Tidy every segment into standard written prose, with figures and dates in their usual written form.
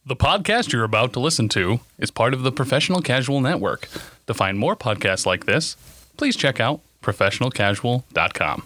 The podcast you're about to listen to is part of the Professional Casual Network. To find more podcasts like this, please check out professionalcasual.com.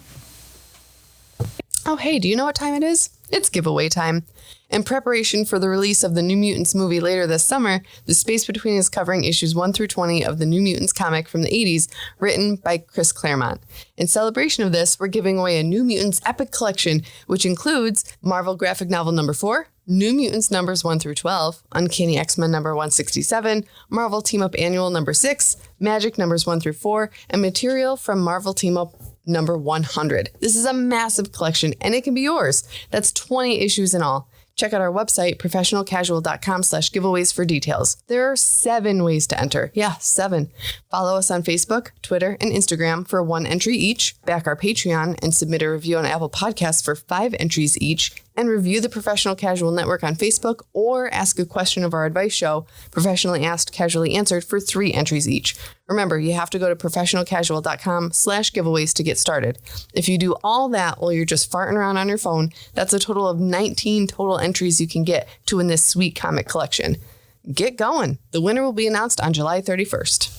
Oh, hey, do you know what time it is? It's giveaway time. In preparation for the release of the New Mutants movie later this summer, The Space Between is covering issues 1 through 20 of the New Mutants comic from the 80s, written by Chris Claremont. In celebration of this, we're giving away a New Mutants epic collection, which includes Marvel Graphic Novel number 4, New Mutants numbers 1 through 12, Uncanny X-Men number 167, Marvel Team Up Annual number 6, Magic numbers 1 through 4, and material from Marvel Team Up number 100. This is a massive collection, and it can be yours. That's 20 issues in all. Check out our website, professionalcasual.com/giveaways for details. There are 7 ways to enter. Yeah, 7. Follow us on Facebook, Twitter, and Instagram for 1 entry each. Back our Patreon and submit a review on Apple Podcasts for 5 entries each. And review the Professional Casual Network on Facebook or ask a question of our advice show, Professionally Asked, Casually Answered, for 3 entries each. Remember, you have to go to professionalcasual.com/giveaways to get started. If you do all that while you're just farting around on your phone, that's a total of 19 total entries you can get to win this sweet comic collection. Get going. The winner will be announced on July 31st.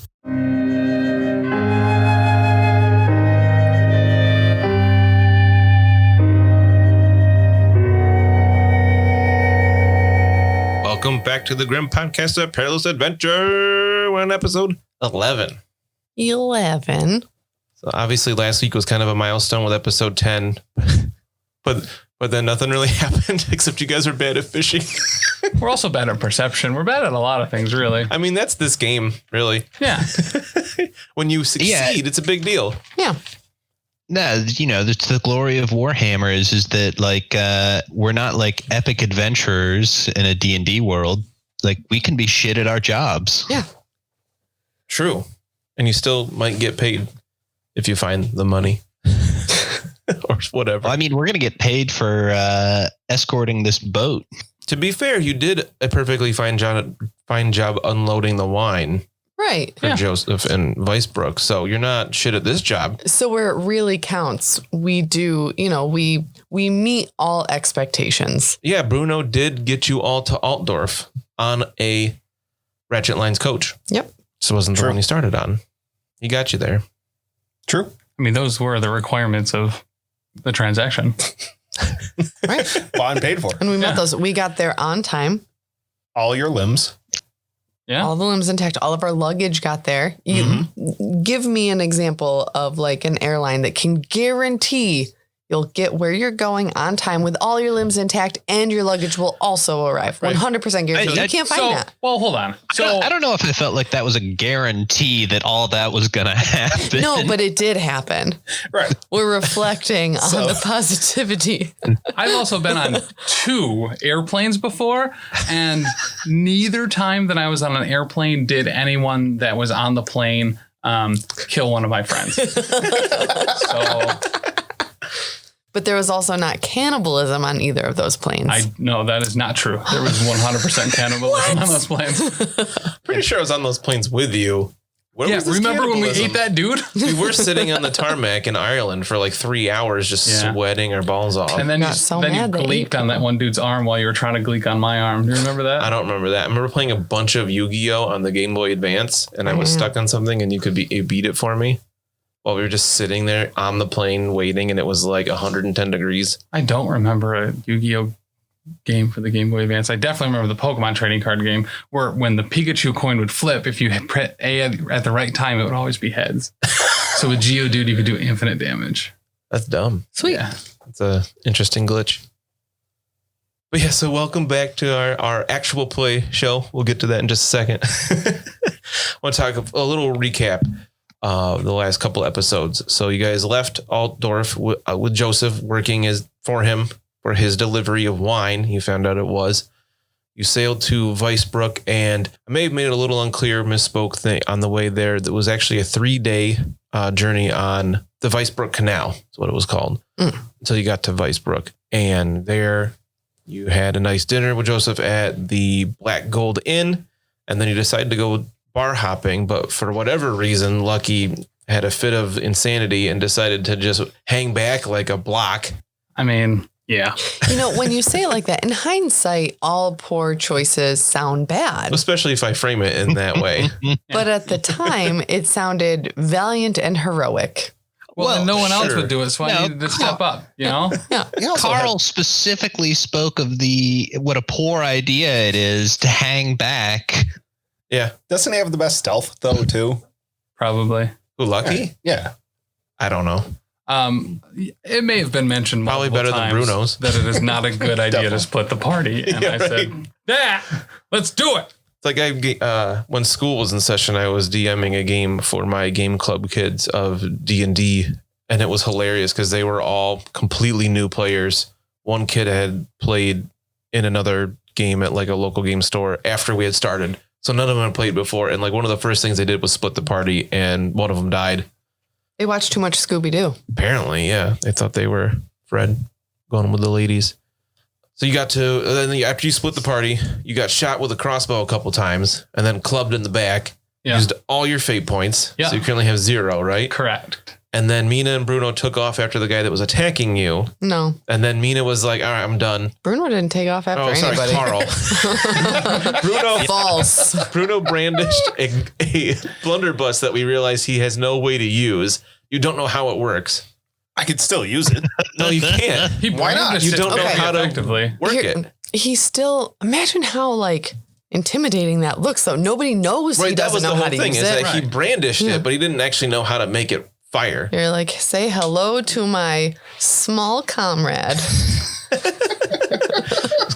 Welcome back to the Grim Podcast of Perilous Adventure. We're on episode 11. 11. So obviously last week was kind of a milestone with episode 10, but then nothing really happened except you guys are bad at fishing. We're also bad at perception. We're bad at a lot of things, really. I mean, that's this game, really. Yeah. When you succeed, it's a big deal. Yeah. No, you know, it's the glory of Warhammer is that like we're not like epic adventurers in a D&D world. Like we can be shit at our jobs. Yeah. True. And you still might get paid if you find the money or whatever. Well, I mean, we're going to get paid for escorting this boat. To be fair, you did a perfectly fine job unloading the wine. Right. For Joseph and Vicebrook. So you're not shit at this job. So where it really counts, we do, you know, we meet all expectations. Yeah, Bruno did get you all to Altdorf on a Ratchet Lines coach. Yep. So it wasn't the one he started on. He got you there. True. I mean, those were the requirements of the transaction. Right. Bought and paid for. And we met those. We got there on time. All your limbs. Yeah. All the limbs intact. All of our luggage got there. You give me an example of like an airline that can guarantee you'll get where you're going on time with all your limbs intact and your luggage will also arrive. 100% guarantee. You can't find that. Well, hold on. So I don't know if I felt like that was a guarantee that all that was going to happen. No, but it did happen. Right. We're reflecting on the positivity. I've also been on 2 airplanes before, and neither time that I was on an airplane did anyone that was on the plane kill one of my friends. So... But there was also not cannibalism on either of those planes. No, that is not true. There was 100% cannibalism on those planes. Pretty sure I was on those planes with you. Where was this remember when we cannibalism? ate that dude? We were sitting on the tarmac in Ireland for like 3 hours just sweating our balls off. And then you gleeked on that one dude's arm while you were trying to gleek on my arm. Do you remember that? I don't remember that. I remember playing a bunch of Yu-Gi-Oh! On the Game Boy Advance, and I was stuck on something, and you beat it for me while we were just sitting there on the plane waiting, and it was like 110 degrees. I don't remember a Yu-Gi-Oh! Game for the Game Boy Advance. I definitely remember the Pokemon trading card game where when the Pikachu coin would flip, if you hit A at the right time, it would always be heads. So with Geodude, you could do infinite damage. That's dumb. Sweet. Yeah. It's a interesting glitch. But yeah, so welcome back to our actual play show. We'll get to that in just a second. I want to talk a little recap the last couple episodes. So you guys left Altdorf with Joseph working for him for his delivery of wine. You found out it was. You sailed to Vicebrook, and I may have made it a little unclear, misspoke on the way there. That was actually a 3-day journey on the Vicebrook Canal. That's what it was called. Until you got to Vicebrook. And there you had a nice dinner with Joseph at the Black Gold Inn. And then you decided to go bar hopping. But for whatever reason, Lucky had a fit of insanity and decided to just hang back like a block. I mean, Yeah. You know, when you say it like that, in hindsight, all poor choices sound bad. Especially if I frame it in that way. But at the time, it sounded valiant and heroic. Well, and no one else sure. would do it, so I needed to step up, you know? Yeah. Carl specifically spoke of what a poor idea it is to hang back. Yeah. Doesn't he have the best stealth though, too? Probably. Who, Lucky? Yeah. I don't know. It may have been mentioned Probably multiple better than times Bruno's. that it is not a good idea to split the party. And Yeah, I said, yeah, let's do it. It's like when school was in session, I was DMing a game for my game club kids of D&D, and it was hilarious because they were all completely new players. One kid had played in another game at like a local game store after we had started. So none of them had played before. And like one of the first things they did was split the party, and one of them died. They watched too much Scooby-Doo. Apparently, yeah. They thought they were Fred going with the ladies. So you got to, then after you split the party, you got shot with a crossbow a couple times and then clubbed in the back. Yeah. Used all your fate points. Yeah. So you currently have 0, right? Correct. And then Mina and Bruno took off after the guy that was attacking you. No. And then Mina was like, all right, I'm done. Bruno didn't take off after anybody. Carl. Bruno. False. Bruno brandished a blunderbuss that we realized he has no way to use. You don't know how it works. I could still use it. No, you can't. Why not? brandished You it don't know very how to effectively. work Here- it. He's still, imagine how like intimidating that looks though. Nobody knows he Right, that doesn't was the know whole how to thing, use is it. that he brandished Yeah. it, but he didn't actually know how to make it fire. You're like, say hello to my small comrade.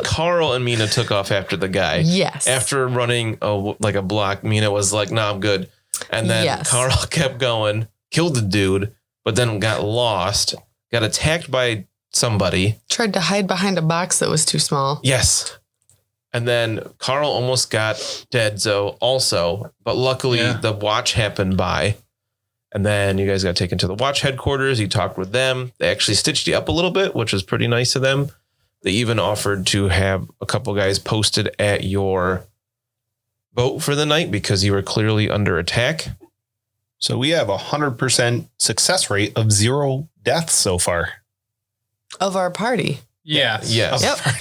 Carl and Mina took off after the guy. Yes. After running a block, Mina was like, "No, I'm good." And then Yes. Carl kept going, killed the dude, but then got lost, got attacked by somebody. Tried to hide behind a box that was too small. Yes. And then Carl almost got dead, also, but luckily the watch happened by. And then you guys got taken to the watch headquarters. You talked with them. They actually stitched you up a little bit, which was pretty nice of them. They even offered to have a couple guys posted at your boat for the night because you were clearly under attack. So we have 100% success rate of 0 deaths so far. Of our party. Yes. Yes. Yep.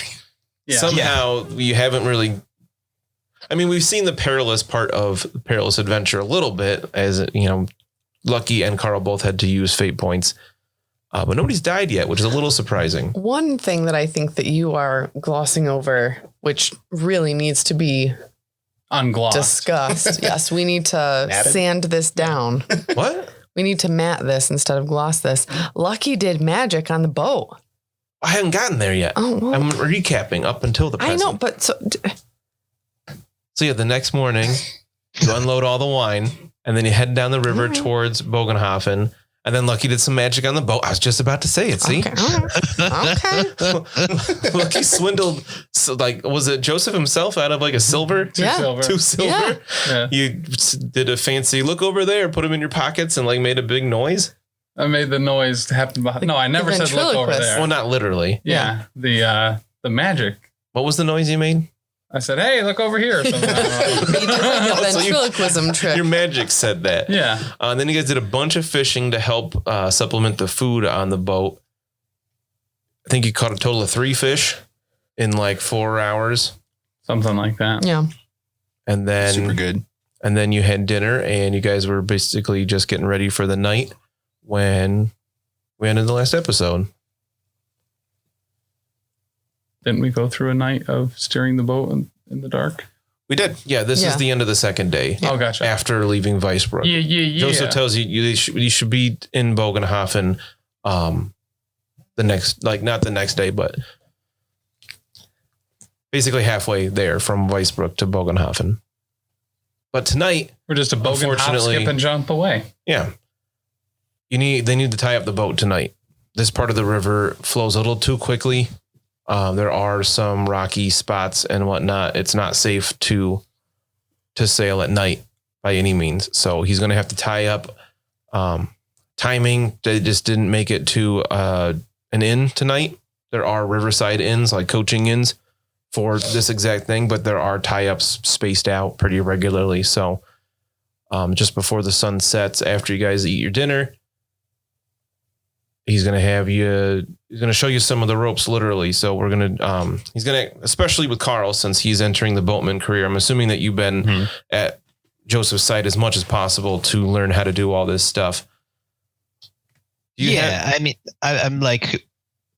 Yeah. Somehow you haven't really. I mean, we've seen the perilous part of Perilous Adventure a little bit, as you know, Lucky and Carl both had to use fate points, but nobody's died yet, which is a little surprising. One thing that I think that you are glossing over, which really needs to be Unglossed. discussed. Yes, we need to Matted? sand this down. What? We need to mat this instead of gloss this. Lucky did magic on the boat. I haven't gotten there yet. Oh, well, I'm recapping up until the I present. know, but So yeah, the next morning you unload all the wine and then you head down the river towards Bogenhofen. And then Lucky did some magic on the boat. I was just about to say it. See, okay, all right. Okay. Lucky swindled. So like, was it Joseph himself out of like a silver? Yeah. Silver. 2 silver. Yeah. You did a fancy look over there, put them in your pockets, and like made a big noise. I made the noise happen behind. No, I never said look over ventriloquist. there. Well, not literally. Yeah. The magic. What was the noise you made? I said, hey, look over here. Or something. I don't know. He did like a So you- ventriloquism trick. Your magic said that. Yeah. And then you guys did a bunch of fishing to help supplement the food on the boat. I think you caught a total of 3 fish in like 4 hours. Something like that. Yeah. And then Super good. And then you had dinner and you guys were basically just getting ready for the night when we ended the last episode. Didn't we go through a night of steering the boat in the dark? We did. Yeah, this Yeah. is the end of the second day Oh, gotcha. after leaving Weissbrook. Yeah. Joseph tells you should be in Bogenhofen the next, like not the next day, but basically halfway there from Weissbrook to Bogenhofen. But tonight, We're just a bogan hop, Unfortunately- skip, and jump away. yeah, they need to tie up the boat tonight. This part of the river flows a little too quickly. There are some rocky spots and whatnot. It's not safe to sail at night by any means. So he's going to have to tie up. Timing, they just didn't make it to an inn tonight. There are riverside inns, like coaching inns for this exact thing, but there are tie-ups spaced out pretty regularly. So just before the sun sets, after you guys eat your dinner, He's going to show you some of the ropes, literally. So we're going to, he's going to, especially with Carl, since he's entering the boatman career. I'm assuming that you've been at Joseph's side as much as possible to learn how to do all this stuff. I mean, I'm like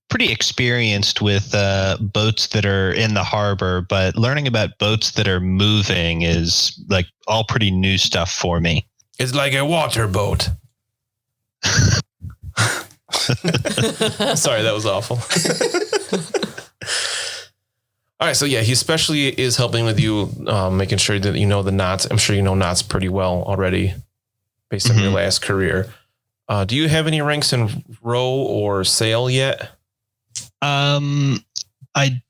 pretty experienced with boats that are in the harbor, but learning about boats that are moving is like all pretty new stuff for me. It's like a water boat. Sorry, that was awful. All right, so yeah, he especially is helping with you, making sure that you know the knots. I'm sure you know knots pretty well already, based on your last career. Do you have any ranks in row or sail yet? I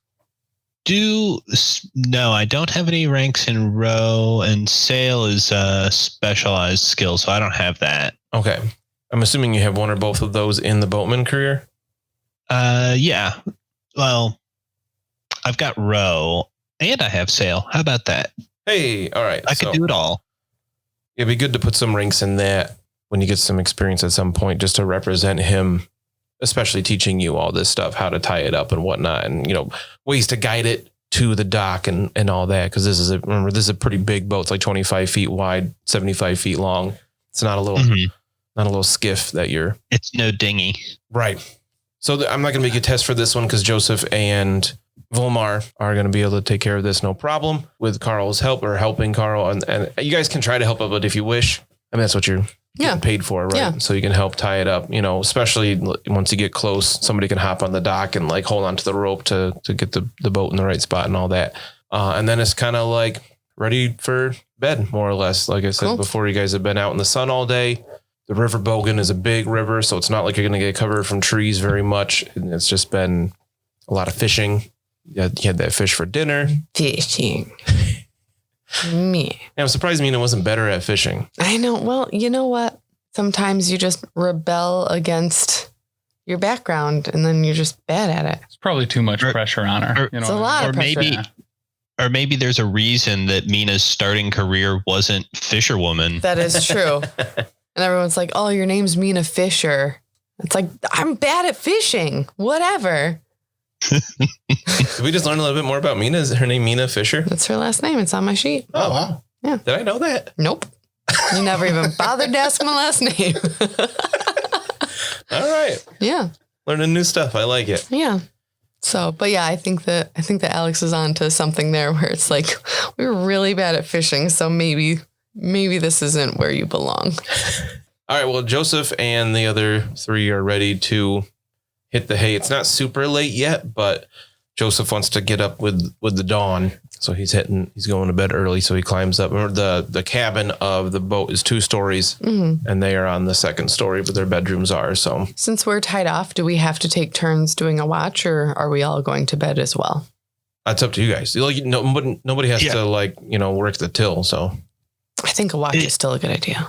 do. No, I don't have any ranks in row, and sail is a specialized skill, so I don't have that. Okay. I'm assuming you have one or both of those in the boatman career? Yeah. Well, I've got row and I have sail. How about that? Hey, all right. I could do it all. It'd be good to put some ranks in that when you get some experience at some point, just to represent him, especially teaching you all this stuff, how to tie it up and whatnot, and, you know, ways to guide it to the dock and all that. Cause this is a pretty big boat. It's like 25 feet wide, 75 feet long. It's not a little, not a little skiff that it's no dinghy. Right. So I'm not going to make a test for this one because Joseph and Volmar are going to be able to take care of this. No problem with Carl's help, or helping Carl. And you guys can try to help out if you wish. I mean, that's what you're getting paid for, right? Yeah. So you can help tie it up, you know, especially once you get close, somebody can hop on the dock and like hold on to the rope to get the boat in the right spot and all that. And then it's kind of like ready for bed, more or less. Like I said before, you guys have been out in the sun all day. The River Bogan is a big river, so it's not like you're going to get covered from trees very much. And it's just been a lot of fishing. You had that fish for dinner. Fishing. Me. Yeah, I'm surprised Mina wasn't better at fishing. I know. Well, you know what? Sometimes you just rebel against your background and then you're just bad at it. It's probably too much pressure on her. You know, it's a lot of pressure. Maybe there's a reason that Mina's starting career wasn't fisherwoman. That is true. And everyone's like, oh, your name's Mina Fisher. It's like, I'm bad at fishing. Whatever. Did we just learn a little bit more about Mina? Is her name Mina Fisher? That's her last name. It's on my sheet. Oh, wow. Yeah. Did I know that? Nope. You never even bothered to ask my last name. All right. Yeah. Learning new stuff. I like it. Yeah. So, but yeah, I think that Alex is on to something there where it's like, we were really bad at fishing. So maybe this isn't where you belong. All right. Well, Joseph and the other three are ready to hit the hay. It's not super late yet, but Joseph wants to get up with the dawn. So he's going to bed early. So he climbs up. Remember, the cabin of the boat is 2 stories and they are on the 2nd story, but their bedrooms are. So since we're tied off, do we have to take turns doing a watch, or are we all going to bed as well? That's up to you guys. Like, nobody has to work the till. So I think a watch is still a good idea.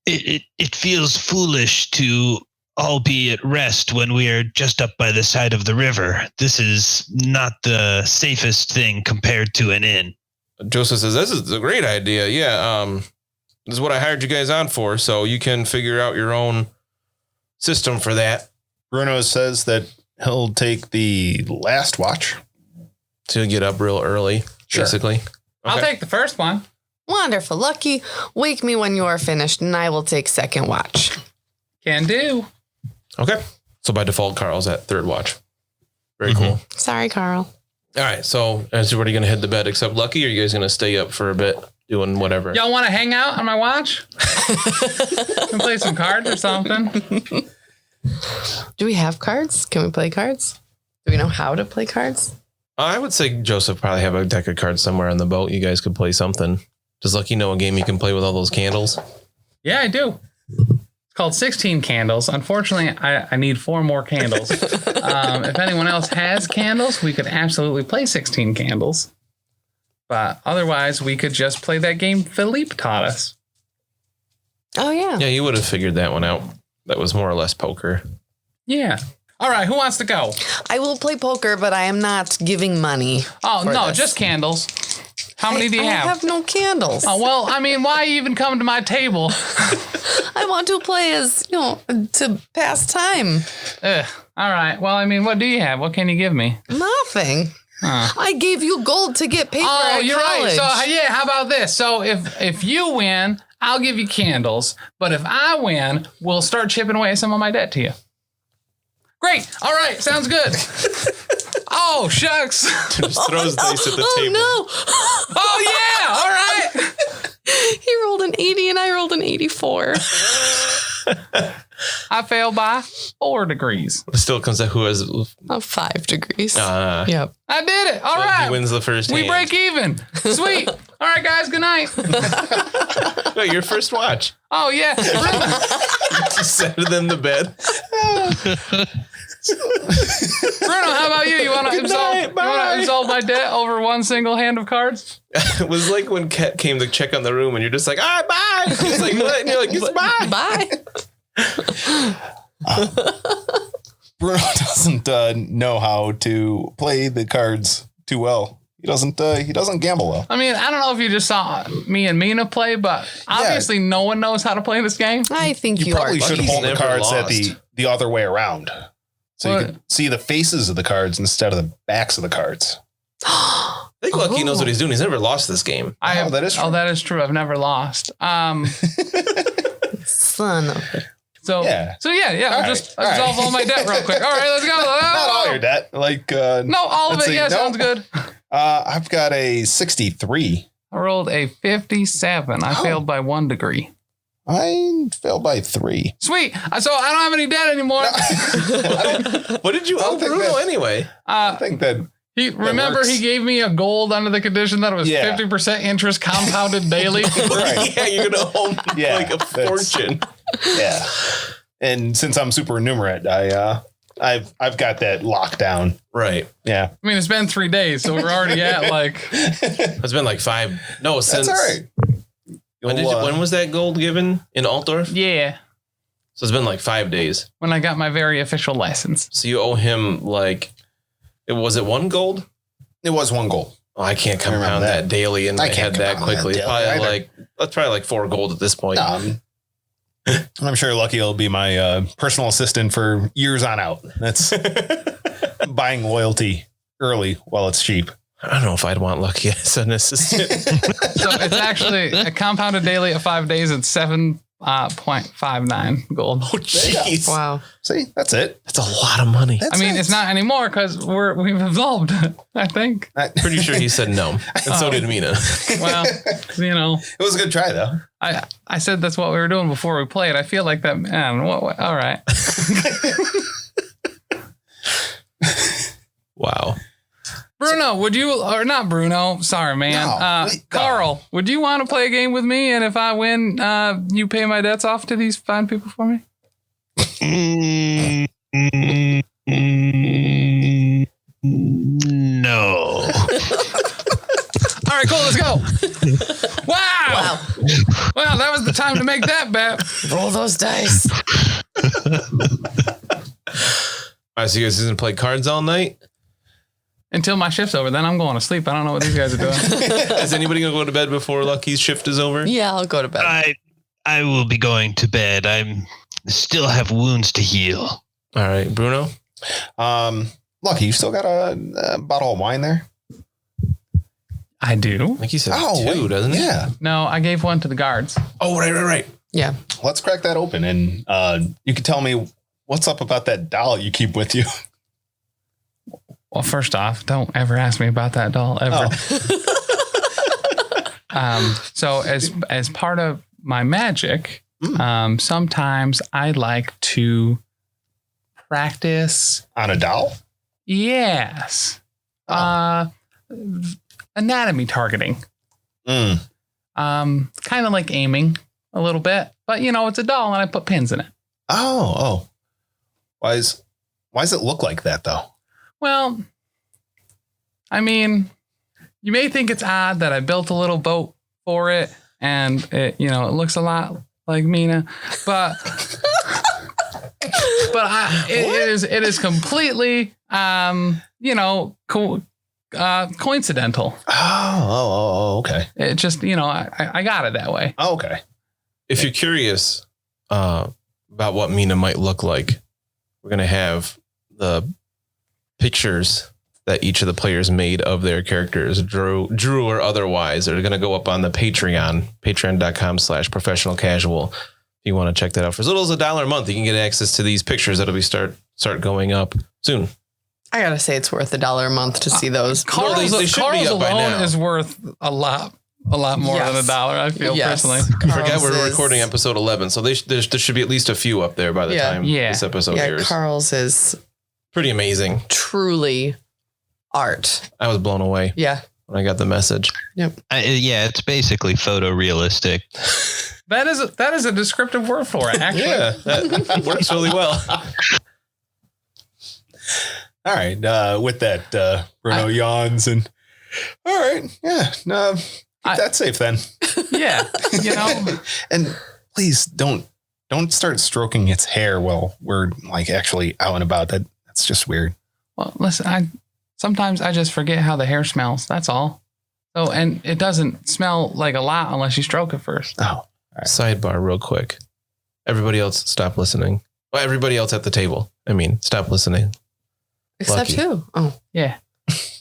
It feels foolish to all be at rest when we are just up by the side of the river. This is not the safest thing compared to an inn. Joseph says, this is a great idea. Yeah. This is what I hired you guys on for. So you can figure out your own system for that. Bruno says that he'll take the last watch. So you'll get up real early, basically. Okay. I'll take the first one. Wonderful. Lucky. Wake me when you are finished and I will take 2nd watch. Can do. Okay. So by default, Carl's at 3rd watch. Very cool. Sorry, Carl. All right. So is everybody going to head to bed except Lucky, or are you guys going to stay up for a bit doing whatever? Y'all want to hang out on my watch? Can play some cards or something? Do we have cards? Can we play cards? Do we know how to play cards? I would say Joseph probably have a deck of cards somewhere on the boat. You guys could play something. Does Lucky know a game you can play with all those candles? Yeah, I do. It's called 16 Candles. Unfortunately, I need 4 more candles. If anyone else has candles, we could absolutely play 16 Candles. But otherwise, we could just play that game Philippe taught us. Oh, yeah. Yeah, you would have figured that one out. That was more or less poker. Yeah. All right, who wants to go? I will play poker, but I am not giving money. Oh, no, just candles. How many do you I have? have no candles. Oh, well, I mean, why even come to my table? I want to play as, to pass time. Ugh. All right. Well, I mean, what do you have? What can you give me? Nothing. I gave you gold to get paper Oh, at you're college. right. So, yeah, how about this? So if you win, I'll give you candles. But if I win, we'll start chipping away some of my debt to you. Great. All right. Sounds good. Oh, shucks. Just throws dice at the table. No. Oh, yeah. All right. He rolled an 80 and I rolled an 84. I failed by 4 degrees. It still comes to who has. 5 degrees. Yep. I did it. All right. He wins the first We hand. break even. Sweet. All right, guys. Good night. Wait, your first watch. Oh, yeah. Just send them to bed. Bruno, how about you? You want to absolve my debt over one single hand of cards? It was like when Kat came to check on the room and you're just like, bye. He's like, what? And you're like, it's bye. Bye. Bruno doesn't know how to play the cards too well. He doesn't gamble well. I mean, I don't know if you just saw me and Mina play, but obviously no one knows how to play this game. I think You you probably are. should He's hold the never cards at lost. the other way around. So What? you can see the faces of the cards instead of the backs of the cards. I think Lucky knows what he's doing. He's never lost this game. That is true. Oh, that is true. I've never lost. Son of a... So Yeah. I'll All just right. absolve all my debt real quick. All right, let's go. Not all your debt. No, all of let's it. see. Yeah, No. sounds good. I've got a 63. I rolled a 57. I failed by 1 degree. I failed by 3. Sweet. So I don't have any debt anymore. What did you owe think Bruno that- anyway? I think that Remember works. he gave me a gold under the condition that it was Yeah. 50% interest compounded daily. Right. Yeah, you're gonna owe Yeah, like a that's- fortune. yeah. And since I'm supernumerate, I've got that locked down. Right. Yeah. I mean, it's been 3 days, so we're already at like. It's been like 5. No, since. That's all right. When was that gold given in Altdorf? Yeah, So it's been like 5 days. when I got my very official license. So you owe him like, was it 1 gold? It was 1 gold. Oh, I can't I remember compound that daily in my I can't head that compound that quickly. daily Probably either. like, that's probably like 4 gold at this point. I'm sure Lucky will be my personal assistant for years on out. That's buying loyalty early while it's cheap. I don't know if I'd want Lucky as an assistant. So it's actually a compounded daily at 5 days. It's 7.59 gold. Oh, jeez. Wow. See, that's it. That's a lot of money. I mean, it's not anymore because we've evolved. I think. Pretty sure he said no. And so did Mina. Well, It was a good try though. I said that's what we were doing before we played. I feel like that. Man, what all right. Wow. Bruno, would you, or not Bruno, sorry, man. No, wait, no. Carl, would you want to play a game with me? And if I win, you pay my debts off to these fine people for me? No. All right, cool, let's go. Wow. Well, that was the time to make that bet. Roll those dice. All right, so you guys gonna play cards all night? Until my shift's over, then I'm going to sleep. I don't know what these guys are doing. Is anybody gonna go to bed before Lucky's shift is over? Yeah, I'll go to bed. I will be going to bed. I'm still have wounds to heal. All right, Bruno. Lucky, you still got a bottle of wine there? I do. I think he said Oh, 2, wait. doesn't he? Yeah. No, I gave one to the guards. Oh, right. Yeah. Let's crack that open and you can tell me what's up about that doll you keep with you. Well, first off, don't ever ask me about that doll ever. So as part of my magic, sometimes I like to practice. On a doll? Yes. Anatomy targeting. Mm. Kind of like aiming a little bit, but it's a doll and I put pins in it. Oh. Why does it look like that though? Well, I mean, you may think it's odd that I built a little boat for it and it looks a lot like Mina, but it is completely, cool. coincidental. Okay. It just, I got it that way. Oh, okay. If you're curious about what Mina might look like, we're going to have the pictures that each of the players made of their characters, drew or otherwise. They're going to go up on the Patreon, patreon.com/professional casual. If you want to check that out for as little as $1 a month, you can get access to these pictures that'll be start going up soon. I gotta say, it's worth $1 a month to see those. Carl's, they should be Carl's up by alone now. is worth a lot more than $1. I feel personally. I forgot Carl's we're is- recording episode 11, so there should be at least a few up there by the time this episode Yeah, airs. Carl's is Pretty amazing. truly art. I was blown away Yeah. when I got the message. Yeah, it's basically photorealistic. That is a descriptive word for it, actually. Yeah, that works really well. All right. With that, Bruno yawns and all right. Yeah. No, keep that safe then. Yeah. And please don't start stroking its hair while we're like actually out and about. That's just weird. Well, listen, sometimes I just forget how the hair smells. That's all. So, and it doesn't smell like a lot unless you stroke it first. Oh. Right. Sidebar real quick. Everybody else stop listening. Well, everybody else at the table. I mean, stop listening. Except Lucky. who? Oh. Yeah.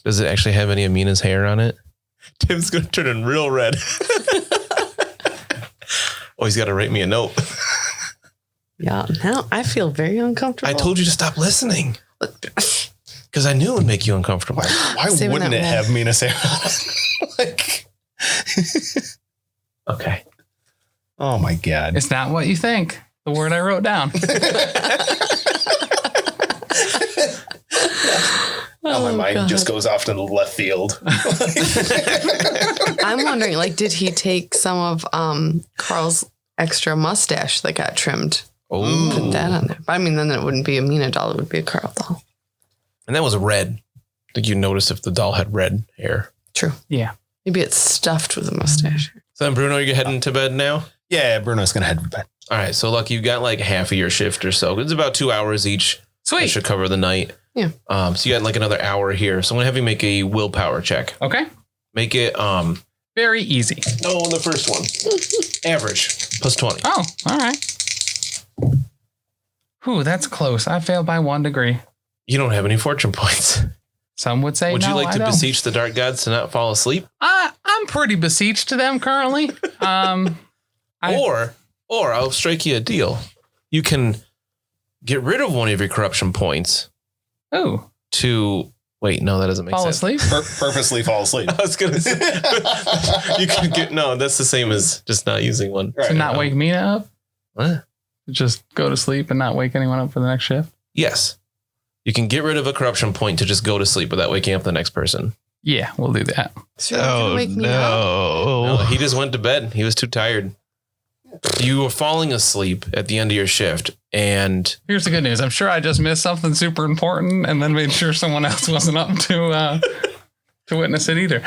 Does it actually have any of Mina's hair on it? Tim's going to turn in real red. Oh, he's got to write me a note. Yeah. Now I feel very uncomfortable. I told you to stop listening. Because I knew it would make you uncomfortable. Why Saving wouldn't that it one. have Mina's hair on it? Like, Okay. oh my God. It's not what you think. The word I wrote down. Now my mind God. just goes off to the left field. I'm wondering, like, did he take some of Carl's extra mustache that got trimmed? Oh. Put that on there. But I mean, then it wouldn't be a Mina doll. It would be a Carl doll. And that was red. I think you notice if the doll had red hair. True. Yeah. Maybe it's stuffed with a mustache. So then, Bruno, you're heading to bed now? Yeah, Bruno's going to head to bed. All right. So, Lucky, you've got like half of your shift or so. It's about 2 hours each. That Sweet. should cover the night. Yeah. So you got like another hour here. So I'm going to have you make a willpower check. Okay. Make it, Very easy. no, the first one. Average. Plus 20. Oh, all right. Whew, that's close. I failed by 1 degree. You don't have any fortune points. Some would say Would no, you like I to don't. beseech the dark gods to not fall asleep? I'm pretty beseeched to them currently. I- Or I'll strike you a deal. You can get rid of one of your corruption points Oh, to wait. No, that doesn't make fall sense. asleep. Purposely fall asleep. I was gonna say you can get that's the same as just not using one. Right. To not wake Mina up. What? Just go to sleep and not wake anyone up for the next shift. Yes, you can get rid of a corruption point to just go to sleep without waking up the next person. Yeah, we'll do that. So you're not gonna Oh wake me up? no! No, he just went to bed. He was too tired. You were falling asleep at the end of your shift, and Here's the good news. I'm sure I just missed something super important and then made sure someone else wasn't up to witness it either.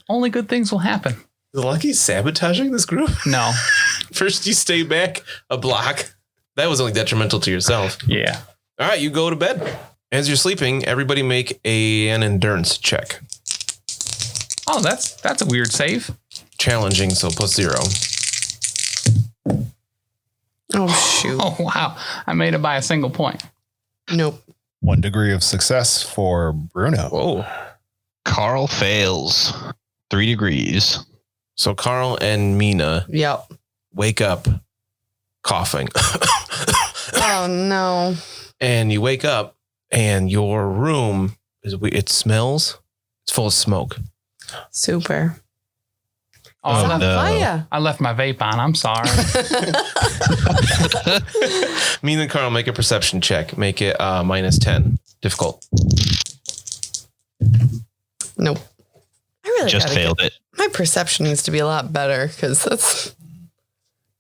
Only good things will happen. is Lucky sabotaging this group. No. First, you stay back a block. That was only detrimental to yourself. Yeah. All right, you go to bed. As you're sleeping, everybody make an endurance check. Oh, that's a weird save. Challenging, so +0. Oh, shoot. Oh, wow. I made it by a single point. Nope. 1 degree of success for Bruno. Whoa. Carl fails 3 degrees. So Carl and Mina Yep. wake up coughing. Oh, no. And you wake up and your room, it smells. It's full of smoke. Super. Oh, I, Oh, left, no. Fire. I left my vape on. I'm sorry. Mina and Carl, make a perception check. Make it -10. Difficult. Nope. I really Just gotta failed it. My perception needs to be a lot better because that's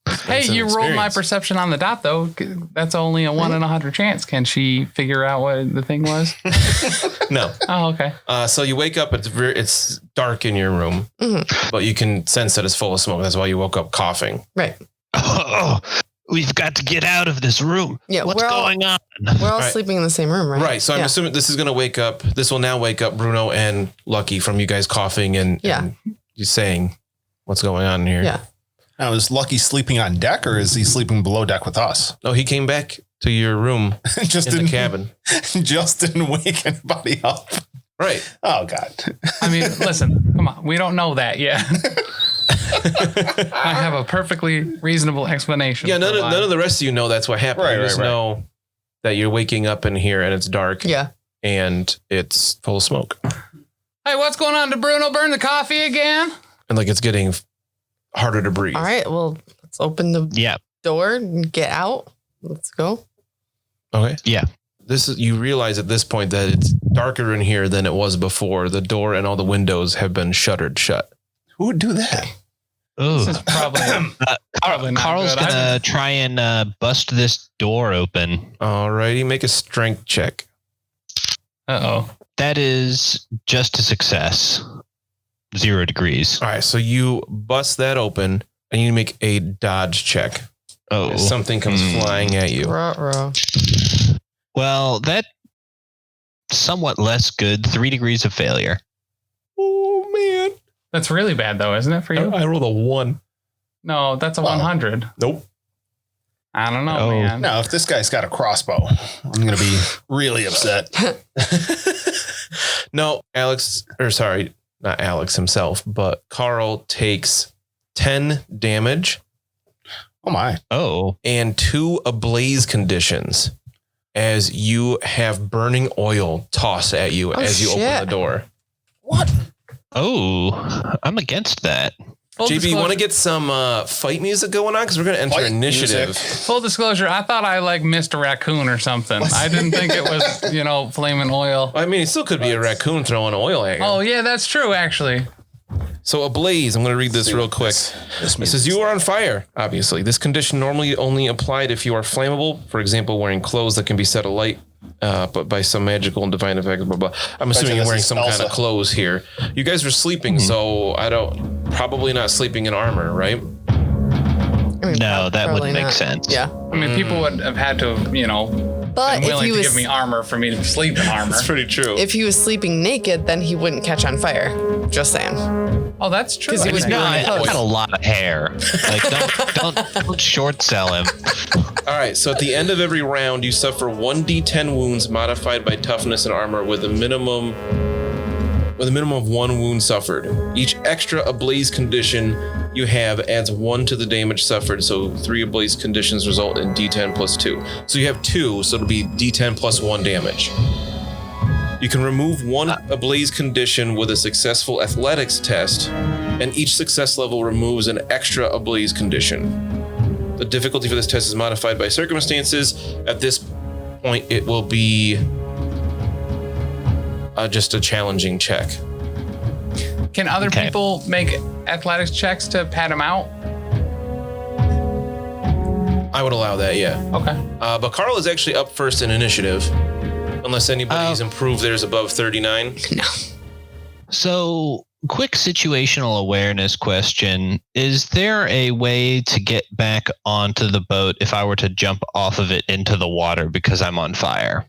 Hey, That's an you rolled my experience. perception on the dot, though. That's only a 1 in 100 chance. Can she figure out what the thing was? No. Oh, okay. So you wake up. It's dark in your room, Mhm. but you can sense that it's full of smoke. That's why you woke up coughing. right. Oh, We've got to get out of this room. Yeah, What's going on? We're all Right. sleeping in the same room, right? Right. So I'm assuming this is going to wake up. This will now wake up Bruno and Lucky from you guys coughing and you saying what's going on here. Yeah. Now, is Lucky sleeping on deck or is he sleeping below deck with us? No, he came back to your room Just in the cabin. Just didn't wake anybody up. Right. Oh, God. I mean, listen, come on. We don't know that yet. I have a perfectly reasonable explanation. Yeah, none of the rest of you know that's what happened. Right, you just know that you're waking up in here and it's dark. Yeah. And it's full of smoke. Hey, what's going on? Did Bruno burn the coffee again? And like it's getting harder to breathe. All right. Well, let's open the door and get out. Let's go. Okay. Yeah. You realize at this point that it's darker in here than it was before. The door and all the windows have been shuttered shut. Who would do that? This Oh, is probably not Carl's good. gonna try and bust this door open. Alrighty, make a strength check. Uh-oh. That is just a success. 0 degrees. All right, so you bust that open and you make a dodge check. Oh, As something comes flying at you. Ruh-roh. well, that somewhat less good. 3 degrees of failure. Oh man, That's really bad, though, isn't it, for you? I rolled a 1. No, that's a 100. Nope. I don't know, Oh. man. No, if this guy's got a crossbow, I'm going to be really upset. No, not Alex himself, but Carl takes 10 damage Oh, my. Oh, and 2 ablaze conditions as you have burning oil toss at you as you open the door. What? oh, I'm against that. Full JB, you want to disclosure- get some fight music going on? Because we're going to enter Fight initiative. music. Full disclosure, I thought I missed a raccoon or something. I didn't think it was, flaming oil. I mean, it still could be a raccoon throwing oil at you. Oh, yeah, that's true, actually. So ablaze, I'm going to read this real quick. This It says you are on fire, obviously. This condition normally only applied if you are flammable, for example, wearing clothes that can be set alight, but by some magical and divine effect, blah, blah. I'm assuming you're wearing some kind of clothes here. You guys are sleeping, so probably not sleeping in armor, right? I mean, No, that probably wouldn't make not. sense. Yeah. I mean, people would have had to, But been if willing he to was give me armor for me to sleep in armor. That's pretty true. if he was sleeping naked, then he wouldn't catch on fire. Just saying. Oh, that's true. 'Cause he I was think. No, burning I've clothes. got a lot of hair. Like, don't short sell him. All right, so at the end of every round, you suffer 1d10 wounds modified by toughness and armor with a minimum of 1 wound suffered. Each extra ablaze condition you have adds 1 to the damage suffered, so 3 ablaze conditions result in d10 plus 2. So you have 2, so it'll be d10 plus 1 damage. You can remove 1 ablaze condition with a successful athletics test, and each success level removes an extra ablaze condition. The difficulty for this test is modified by circumstances. At this point, it will be just a challenging check. Can other Okay. people make athletics checks to pad him out? I would allow that, yeah. Okay. But Carl is actually up first in initiative, unless anybody's improved theirs above 39. No. So, quick situational awareness question. Is there a way to get back onto the boat if I were to jump off of it into the water because I'm on fire?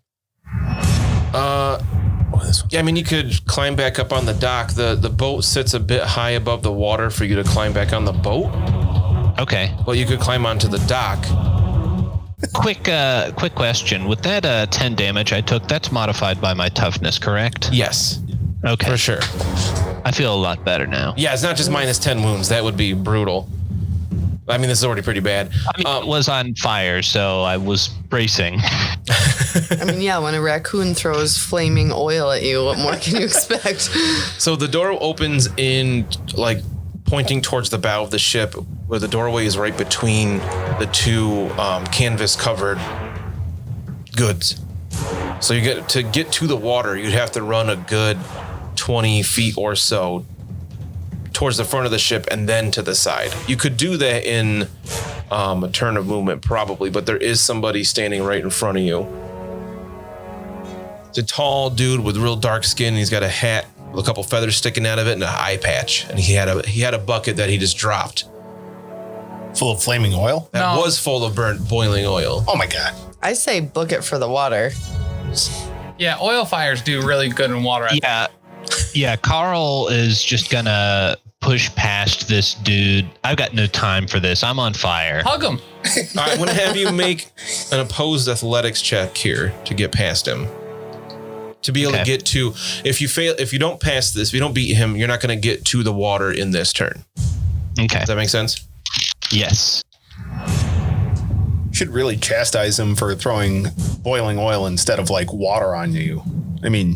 Yeah, I mean, you could climb back up on the dock. The boat sits a bit high above the water for you to climb back on the boat. Okay. Well, you could climb onto the dock. Quick question. With that 10 damage I took, that's modified by my toughness, correct? Yes, Okay. for sure. I feel a lot better now. Yeah, it's not just minus 10 wounds. That would be brutal. I mean, this is already pretty bad. I mean, it was on fire, so I was bracing. I mean, yeah, when a raccoon throws flaming oil at you, what more can you expect? So the door opens in, like, pointing towards the bow of the ship, where the doorway is right between the 2 canvas-covered goods. So to get to the water, you'd have to run a good 20 feet or so towards the front of the ship and then to the side. You could do that in a turn of movement, probably, but there is somebody standing right in front of you. It's a tall dude with real dark skin. He's got a hat with a couple feathers sticking out of it and an eye patch. And he had a bucket that he just dropped. Full of flaming oil? That was full of burnt boiling oil. Oh my God. I say book it for the water. Yeah, oil fires do really good in water. Yeah, Carl is just gonna push past this dude. I've got no time for this. I'm on fire. Hug him. All right, I'm going to have you make an opposed athletics check here to get past him. To be able to get to, if you don't pass this, if you don't beat him, you're not going to get to the water in this turn. Okay. Does that make sense? Yes. Should really chastise him for throwing boiling oil instead of like water on you. I mean,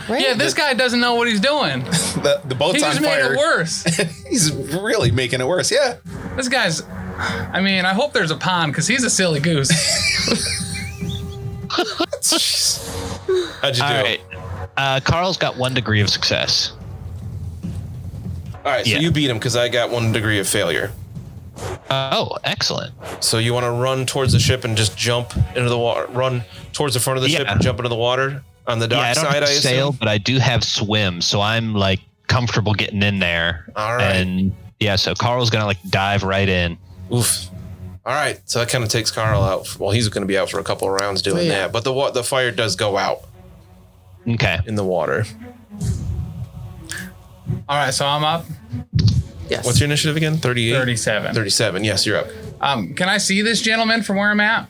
Right? Yeah, this guy doesn't know what he's doing. the boat's He on just made fire. it worse. He's really making it worse. Yeah. This guy's. I mean, I hope there's a pond because he's a silly goose. How'd you do? All right. Carl's got 1 degree of success. All right, so you beat him because I got 1 degree of failure. Oh, excellent. So you want to run towards the ship and just jump into the water, run towards the front of the ship and jump into the water on the dock I don't side, have I sail, assume? but I do have swim, so I'm like comfortable getting in there. All right. And yeah, so Carl's gonna like dive right in. Oof. All right, so that kind of takes Carl out. Well, he's going to be out for a couple of rounds doing that, but the fire does go out. Okay. In the water. All right, so I'm up. Yes. What's your initiative again? 38? 37. 37. Yes, you're up. Can I see this gentleman from where I'm at?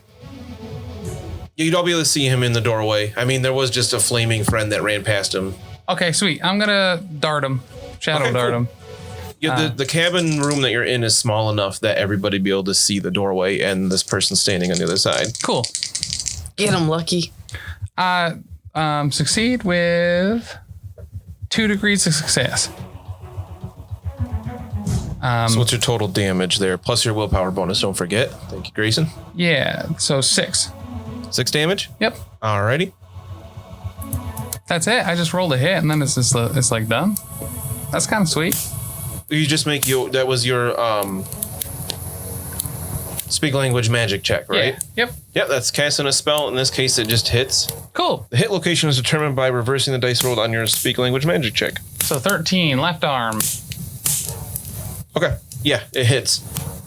You'd all be able to see him in the doorway. I mean, there was just a flaming friend that ran past him. Okay, sweet. I'm gonna dart him. Shadow dart him. Yeah, the cabin room that you're in is small enough that everybody be able to see the doorway and this person standing on the other side. Cool. Get him, Lucky. Succeed with 2 degrees of success. So what's your total damage there? Plus your willpower bonus, don't forget. Thank you, Grayson. Yeah, so 6. 6 damage? Yep. Alrighty. That's it. I just rolled a hit and then it's like done. That's kind of sweet. You just make that was your speak language magic check, right? Yeah. Yep. Yep, that's casting a spell. In this case, it just hits. Cool. The hit location is determined by reversing the dice rolled on your speak language magic check. So 13, left arm. Okay. Yeah, it hits.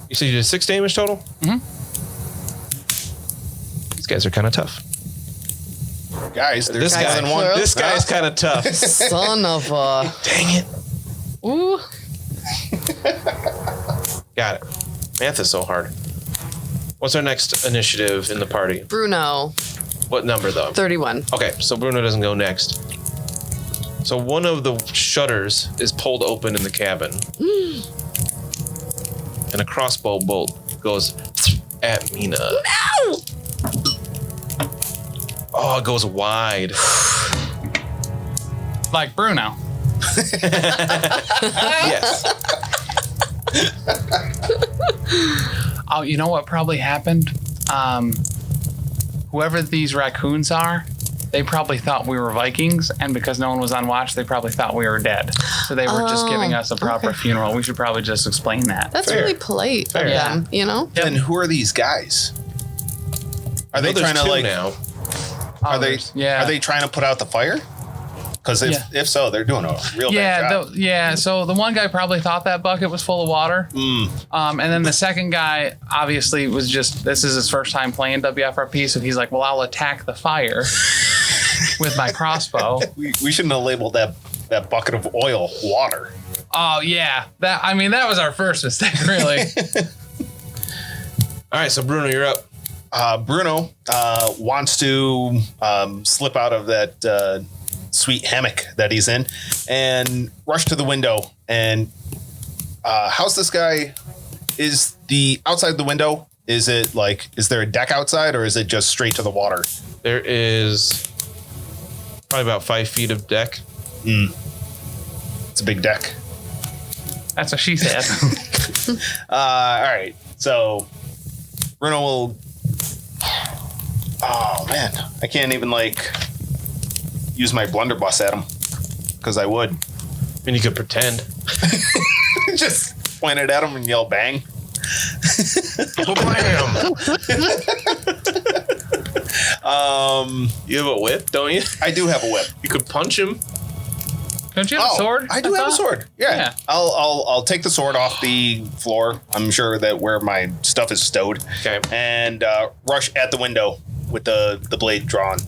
You said you did 6 damage total? Mm-hmm. These guys are kind of tough. Guys, there's This more than one. This guy's kind of tough. Son of a. Dang it. Ooh. Got it. Math is so hard. What's our next initiative in the party? Bruno. What number, though? 31. Okay, so Bruno doesn't go next. So one of the shutters is pulled open in the cabin. And a crossbow bolt goes at Mina. No! Oh, it goes wide. Like Bruno. Yes. Oh, you know what probably happened? Whoever these raccoons are, they probably thought we were Vikings, and because no one was on watch, they probably thought we were dead. So they were just giving us a proper funeral. We should probably just explain that. That's Fair. really polite of Yeah. them, you know? Then who are these guys? Are they trying to like? now? Are they? Yeah. Are they trying to put out the fire? Because if so, they're doing a real bad job. So the one guy probably thought that bucket was full of water. And then the second guy obviously was this is his first time playing WFRP, so he's like, well, I'll attack the fire with my crossbow. We shouldn't have labeled that bucket of oil water. Oh yeah, that was our first mistake, really. All right, so Bruno, you're up. Bruno wants to slip out of that sweet hammock that he's in and rush to the window. And how's this guy? Is the outside the window? Is it like, is there a deck outside, or is it just straight to the water? There is probably about 5 feet of deck. It's a big deck. That's what she said. All right, so Bruno will. Oh man, I can't even use my blunderbuss at him because I would. I mean, you could pretend. Just point it at him and yell bang. Blam! You have a whip, don't you? I do have a whip. You could punch him. Don't you have a sword? I do have a sword. Yeah. Yeah. I'll take the sword off the floor. I'm sure that where my stuff is stowed. Okay. And rush at the window with the blade drawn.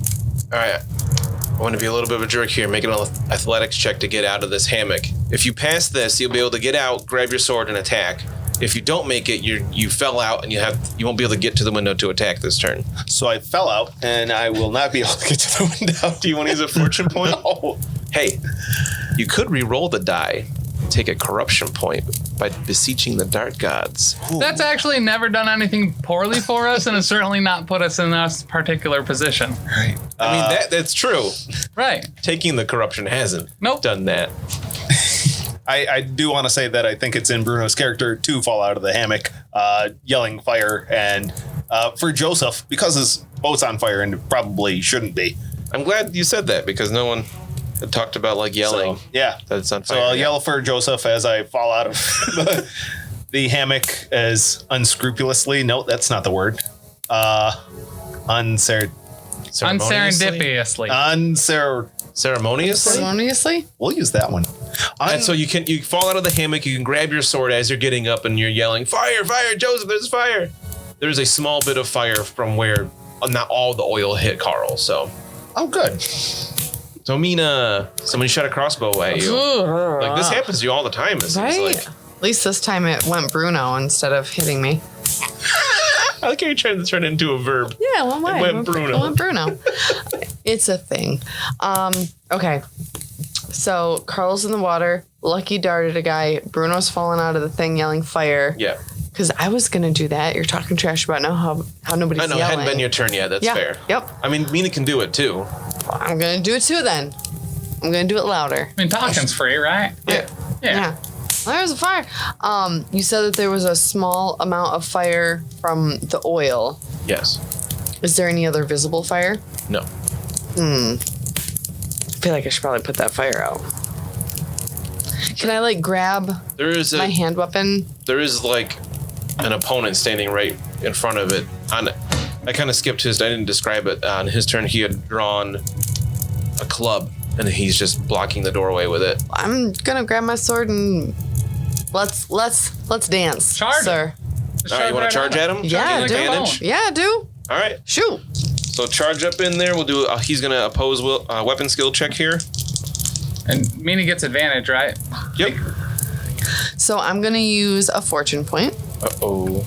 All right. I want to be a little bit of a jerk here. Make an athletics check to get out of this hammock. If you pass this, you'll be able to get out, grab your sword, and attack. If you don't make it, you fell out, and you won't be able to get to the window to attack this turn. So I fell out, and I will not be able to get to the window. Do you want to use a fortune point? No. Hey, you could re-roll the die, take a corruption point by beseeching the dark gods. That's actually never done anything poorly for us, and has certainly not put us in this particular position. Right. I mean, that's true. Right. Taking the corruption hasn't done that. I do want to say that I think it's in Bruno's character to fall out of the hammock, yelling fire, and for Joseph, because his boat's on fire and it probably shouldn't be. I'm glad you said that because no one had talked about like yelling. So, yeah. That it's on fire. So I'll yell for Joseph as I fall out of the hammock as unscrupulously. No, that's not the word. Unserendipitously. Ceremoniously? We'll use that one. And so you fall out of the hammock, you can grab your sword as you're getting up and you're yelling, fire, fire, Joseph, there's fire. There's a small bit of fire from where not all the oil hit Carl, so. Oh, good. So Mina, somebody shot a crossbow at you. Like this happens to you all the time, it seems like. At least this time it went Bruno instead of hitting me. I like how you're trying to turn it into a verb. Yeah, well, why? It went Bruno. It went Bruno. It's a thing. Okay. So Carl's in the water. Lucky darted a guy. Bruno's falling out of the thing yelling fire. Yeah. Because I was going to do that. You're talking trash about how nobody's I know, yelling. it hadn't been your turn yet. That's fair. Yep. I mean, Mina can do it too. I'm going to do it too then. I'm going to do it louder. I mean, talking's free, right? Yeah. There's a fire. You said that there was a small amount of fire from the oil. Yes. Is there any other visible fire? No. I feel like I should probably put that fire out. Can I grab my hand weapon? There is an opponent standing right in front of it. I kind of skipped his. I didn't describe it. On his turn, he had drawn a club, and he's just blocking the doorway with it. I'm gonna grab my sword and let's dance, Charge sir. All right, you want to charge at him? Yeah, I do. Advantage? Yeah, I do. All right. Shoot. So charge up in there. We'll do. He's gonna oppose weapon skill check here. And Mina gets advantage, right? Yep. So I'm gonna use a fortune point. Uh-oh.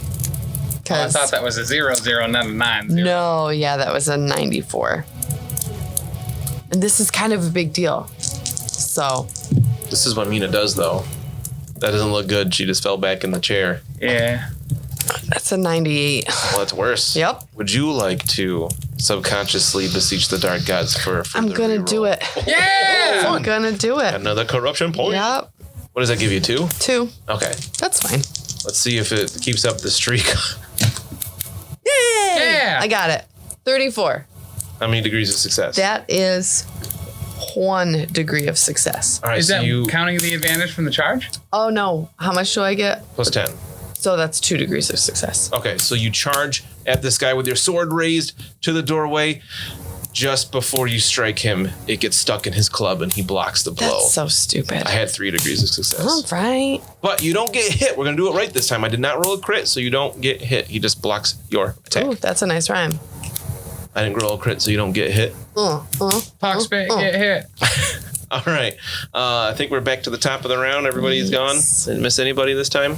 I thought that was a 0-0, not a 9-0. No, yeah, that was a 94. And this is kind of a big deal. So. This is what Mina does, though. That doesn't look good. She just fell back in the chair. Yeah. That's a 98. Well, that's worse. Yep. Would you like to subconsciously beseech the dark gods for I'm going to do it. Yeah! I'm going to do it. Another corruption point? Yep. What does that give you, 2? 2. Okay. That's fine. Let's see if it keeps up the streak. Yay! Yeah! I got it. 34. How many degrees of success? That is 1 degree of success. All right, Is so that you counting the advantage from the charge? Oh, no. How much do I get? plus 10. So that's 2 degrees of success. Okay, so you charge at this guy with your sword raised to the doorway. Just before you strike him, it gets stuck in his club and he blocks the blow. That's so stupid. I had 3 degrees of success. All right. But you don't get hit. We're going to do it right this time. I did not roll a crit, so you don't get hit. He just blocks your attack. Ooh, that's a nice rhyme. I didn't roll a crit, so you don't get hit. Poxbit, get hit. All right. I think we're back to the top of the round. Everybody's gone. Didn't miss anybody this time.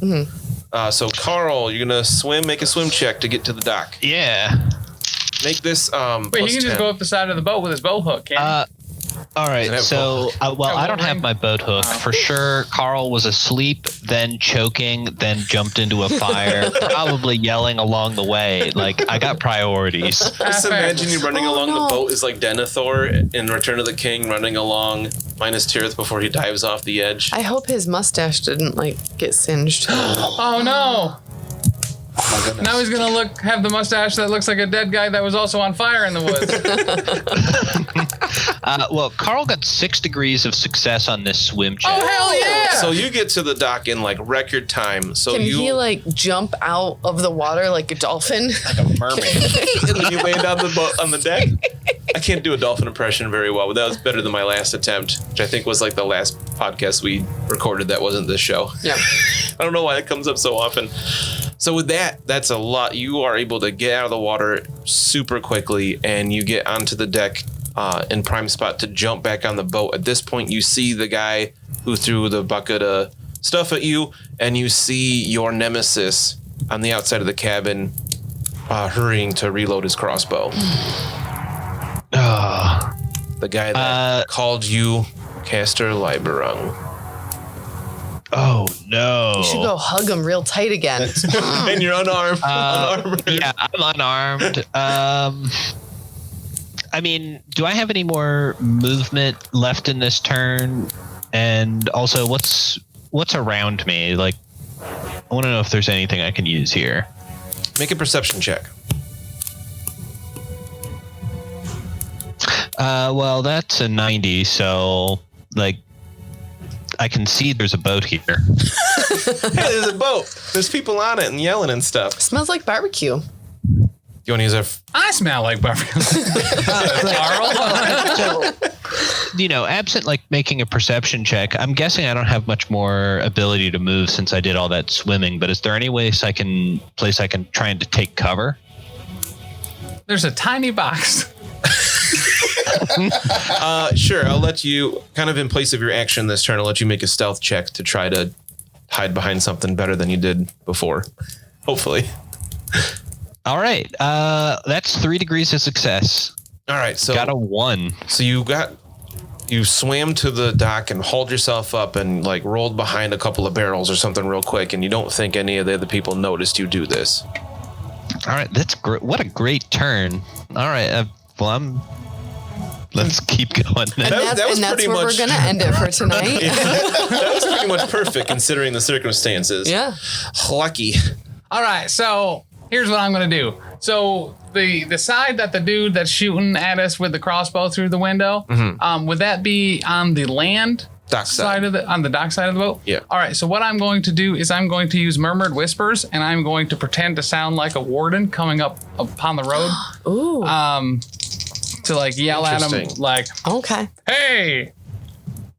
Mm-hmm. So, Carl, you're going to swim. Make a swim check to get to the dock. Yeah. Make this Wait, he can just 10. go up the side of the boat with his bow hook, can't he? All right, so, I don't have my boat hook. For sure, Carl was asleep, then choking, then jumped into a fire, probably yelling along the way. I got priorities. Just imagine you running along the boat is like Denethor in Return of the King, running along Minas Tirith before he dives off the edge. I hope his mustache didn't get singed. Oh, no. Oh my goodness. Now he's going to have the mustache that looks like a dead guy that was also on fire in the woods. Carl got 6 degrees of success on this swim check. Oh, hell yeah! So you get to the dock in record time. So Can he jump out of the water like a dolphin? Like a mermaid. and then you land on the boat on the deck. I can't do a dolphin impression very well, but that was better than my last attempt, which I think was like the last podcast we recorded that wasn't this show. Yeah. I don't know why it comes up so often. So with that, that's a lot. You are able to get out of the water super quickly, and you get onto the deck in prime spot to jump back on the boat. At this point, you see the guy who threw the bucket of stuff at you, and you see your nemesis on the outside of the cabin hurrying to reload his crossbow. The guy that called you Caster Liberung. Oh no! You should go hug him real tight again. And you're unarmed. Yeah, I'm unarmed. I mean, do I have any more movement left in this turn? And also, what's around me? Like, I want to know if there's anything I can use here. Make a perception check. Well, that's a 90, so like I can see there's a boat here. Hey, there's a boat. There's people on it and yelling and stuff. Smells like barbecue. You want to use a... I smell like barbecue. Carl? Absent like making a perception check, I'm guessing I don't have much more ability to move since I did all that swimming, but is there any place I can try and to take cover? There's a tiny box. Sure, I'll let you, kind of in place of your action this turn, I'll let you make a stealth check to try to hide behind something better than you did before. Hopefully. All right. That's 3 degrees of success. All right. So got a 1. So you swam to the dock and hauled yourself up and like rolled behind a couple of barrels or something real quick. And you don't think any of the other people noticed you do this. All right. That's great. What a great turn. All right. Let's keep going. And that's where we're going to end it for tonight. That was pretty much perfect considering the circumstances. Yeah. Lucky. All right, so here's what I'm going to do. So the side that the dude that's shooting at us with the crossbow through the window, would that be on the land dock side on the dock side of the boat? Yeah. All right, so what I'm going to do is I'm going to use murmured whispers, and I'm going to pretend to sound like a warden coming up upon the road. Ooh. To like yell at him like, okay. Hey,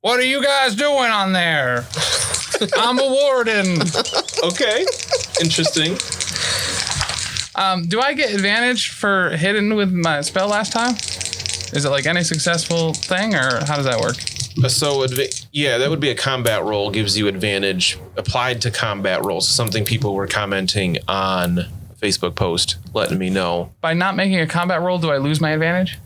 what are you guys doing on there? I'm a warden. Okay. Interesting. Do I get advantage for hitting with my spell last time? Is it like any successful thing, or how does that work? So, yeah, that would be a combat roll, gives you advantage applied to combat rolls. Something people were commenting on a Facebook post, letting me know. By not making a combat roll, do I lose my advantage?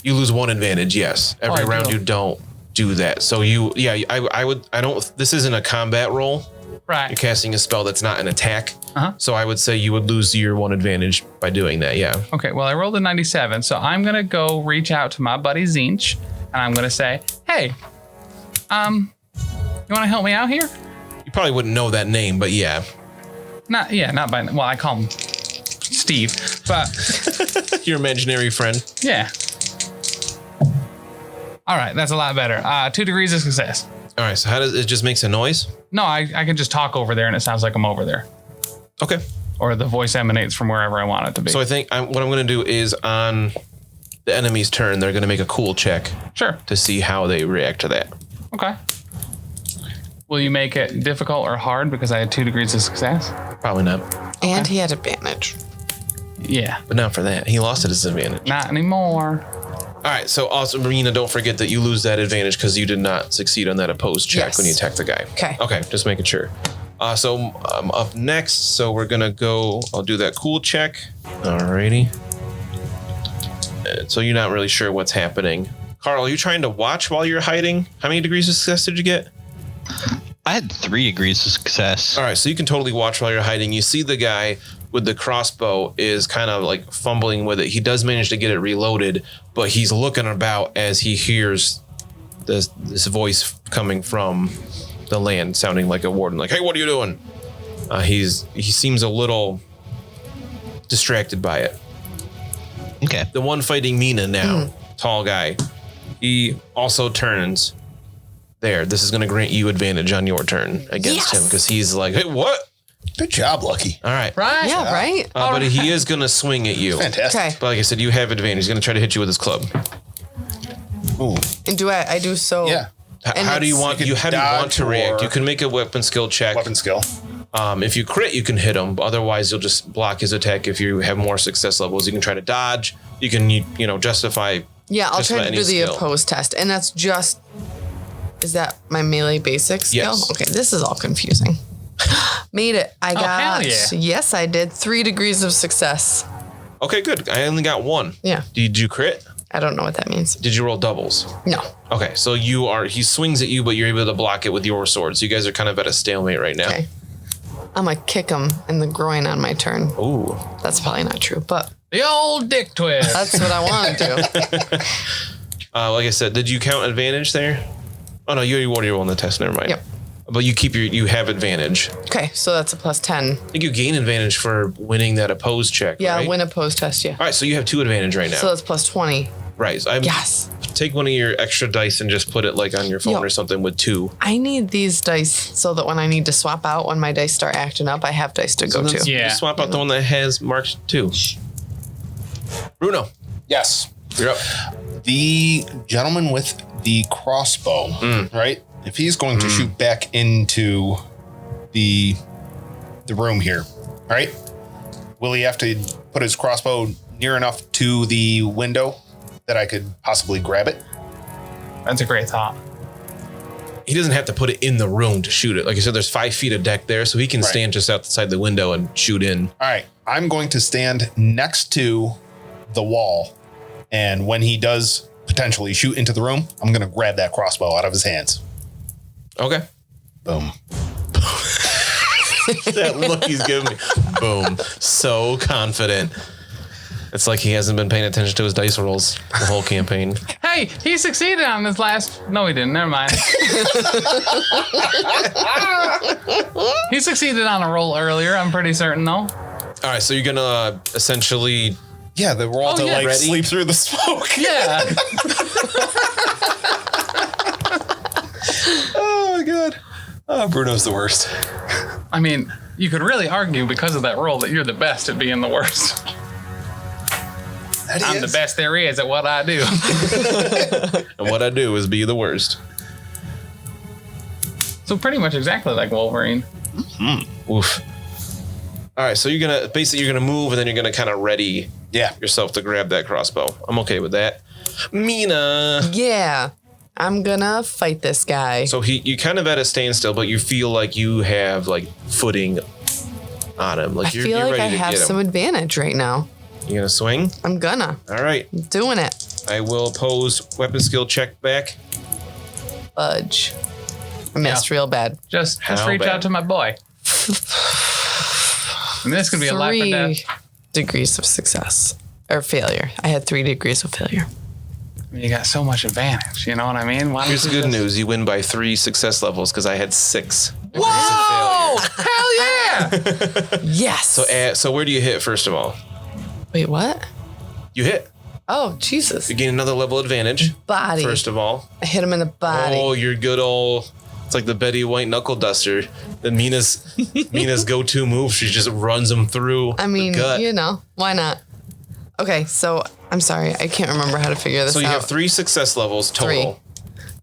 You lose 1 advantage, yes. Every round you don't do that. So this isn't a combat roll. Right. You're casting a spell that's not an attack. So I would say you would lose your 1 advantage by doing that, yeah. Okay, well, I rolled a 97, so I'm going to go reach out to my buddy Zinch, and I'm going to say, hey, you want to help me out here? You probably wouldn't know that name, but yeah. Not by, well, I call him Steve, but. Your imaginary friend. Yeah. All right, that's a lot better. 2 degrees of success. All right, so how does it just makes a noise? No, I can just talk over there and it sounds like I'm over there. Okay. Or the voice emanates from wherever I want it to be. So I think what I'm going to do is on the enemy's turn, they're going to make a cool check. Sure. To see how they react to that. Okay. Will you make it difficult or hard because I had 2 degrees of success? Probably not. And he had advantage. Yeah. But not for that. He lost at his advantage. Not anymore. All right. So also, Mina, don't forget that you lose that advantage because you did not succeed on that opposed check when you attacked the guy. Okay. Okay. Just making sure. So I'm up next. So we're going to go. I'll do that cool check. Alrighty. So you're not really sure what's happening. Carl, are you trying to watch while you're hiding? How many degrees of success did you get? I had 3 degrees of success. All right. So you can totally watch while you're hiding. You see the guy with the crossbow is kind of like fumbling with it. He does manage to get it reloaded, but he's looking about as he hears this voice coming from the land, sounding like a warden, like, "Hey, what are you doing?" He seems a little distracted by it. Okay. The one fighting Mina now, tall guy, he also turns. There, this is going to grant you advantage on your turn against him because he's like, "Hey, what? Good job, Lucky. All right. Right? Yeah, right? But he is going to swing at you. Fantastic. Okay. But like I said, you have advantage. He's going to try to hit you with his club. Ooh. And do I do so? Yeah. And How do you it's- want You could how do you want to dodge react? or- You can make a weapon skill check. Weapon skill. If you crit, you can him. Otherwise, you'll just block his attack. If you have more success levels, you can try to dodge. You can justify. Yeah, I'll just try about to any do the skill. opposed test. And that's just, is that my melee basic skill? Yes. Okay, this is all confusing. Made it. I got, hell yeah. yes, I did 3 degrees of success. Okay, good. I only got 1. Yeah, Did you crit? I don't know what that means. Did you roll doubles? No. Okay, so he swings at you, but you're able to block it with your sword. So you guys are kind of at a stalemate right now. Okay. I'm going to kick him in the groin on my turn. Ooh. That's probably not true, but The old dick twist. that's what I want to do. Like I said, did you count advantage there? Oh no, you already rolled on the test. Never mind. Yep. But you have advantage. Okay, so that's a plus 10. I think you gain advantage for winning that opposed check. Yeah, right? win opposed test, yeah. All right, so you have 2 advantage right now. So that's plus 20. right. So Yes. take one of your extra dice and just put it like on your phone Yo. or something with 2. I need these dice so that when I need to swap out, when my dice start acting up, I have dice to go then to. Yeah. Just swap out the one that has marked 2. Bruno, Yes. you're up. The gentleman with the crossbow, right? If he's going to shoot back into the room here, right? Will he have to put his crossbow near enough to the window that I could possibly grab it? That's a great thought. He doesn't have to put it in the room to shoot it. Like I said, there's 5 feet of deck there, so he can Right. stand just outside the window and shoot in. All right. I'm going to stand next to the wall. And when he does potentially shoot into the room, I'm going to grab that crossbow out of his hands. Okay. Boom. That look he's giving me. Boom. So confident. It's like he hasn't been paying attention to his dice rolls the whole campaign. Hey, he succeeded on this last. No, he didn't. Never mind. He succeeded on a roll earlier. I'm pretty certain, though. All right, so you're gonna essentially. Yeah, the roll Oh, to yeah. like Ready? sleep through the smoke. Yeah. Oh my god. Oh, Bruno's the worst. I mean, you could really argue because of that roll that you're the best at being the worst. That I'm the best there is at what I do. And what I do is be the worst. So pretty much exactly like Wolverine. Oof. All right, so you're gonna move and then you're gonna kind of ready Yeah. yourself to grab that crossbow. I'm okay with that. Mina. Yeah. I'm gonna fight this guy. So you kind of at a standstill, but you feel like you have like footing on him. Like I feel like I ready to have get him. some advantage right now. You gonna swing? I'm gonna. All right. I'm doing it. I will pose weapon skill check back. Fudge. I missed real bad. Just How reach bad? out to my boy. I mean, this could be a life or 3 death. degrees of success. Or failure. I had 3 degrees of failure. I mean, you got so much advantage. You know what I mean? Why Here's the don't you good just- news: you win by 3 success levels because I had 6. Whoa! Hell yeah! Yes. So where do you hit first of all? Wait, what? You hit. Oh, Jesus. You gain another level advantage. Body. First of all. I hit him in the body. Oh, you're good old. It's like the Betty White knuckle duster. The Mina's go-to move. She just runs him through. I mean, the gut. you know, why not? Okay, so I'm sorry. I can't remember how to figure this So you out. have 3 success levels total.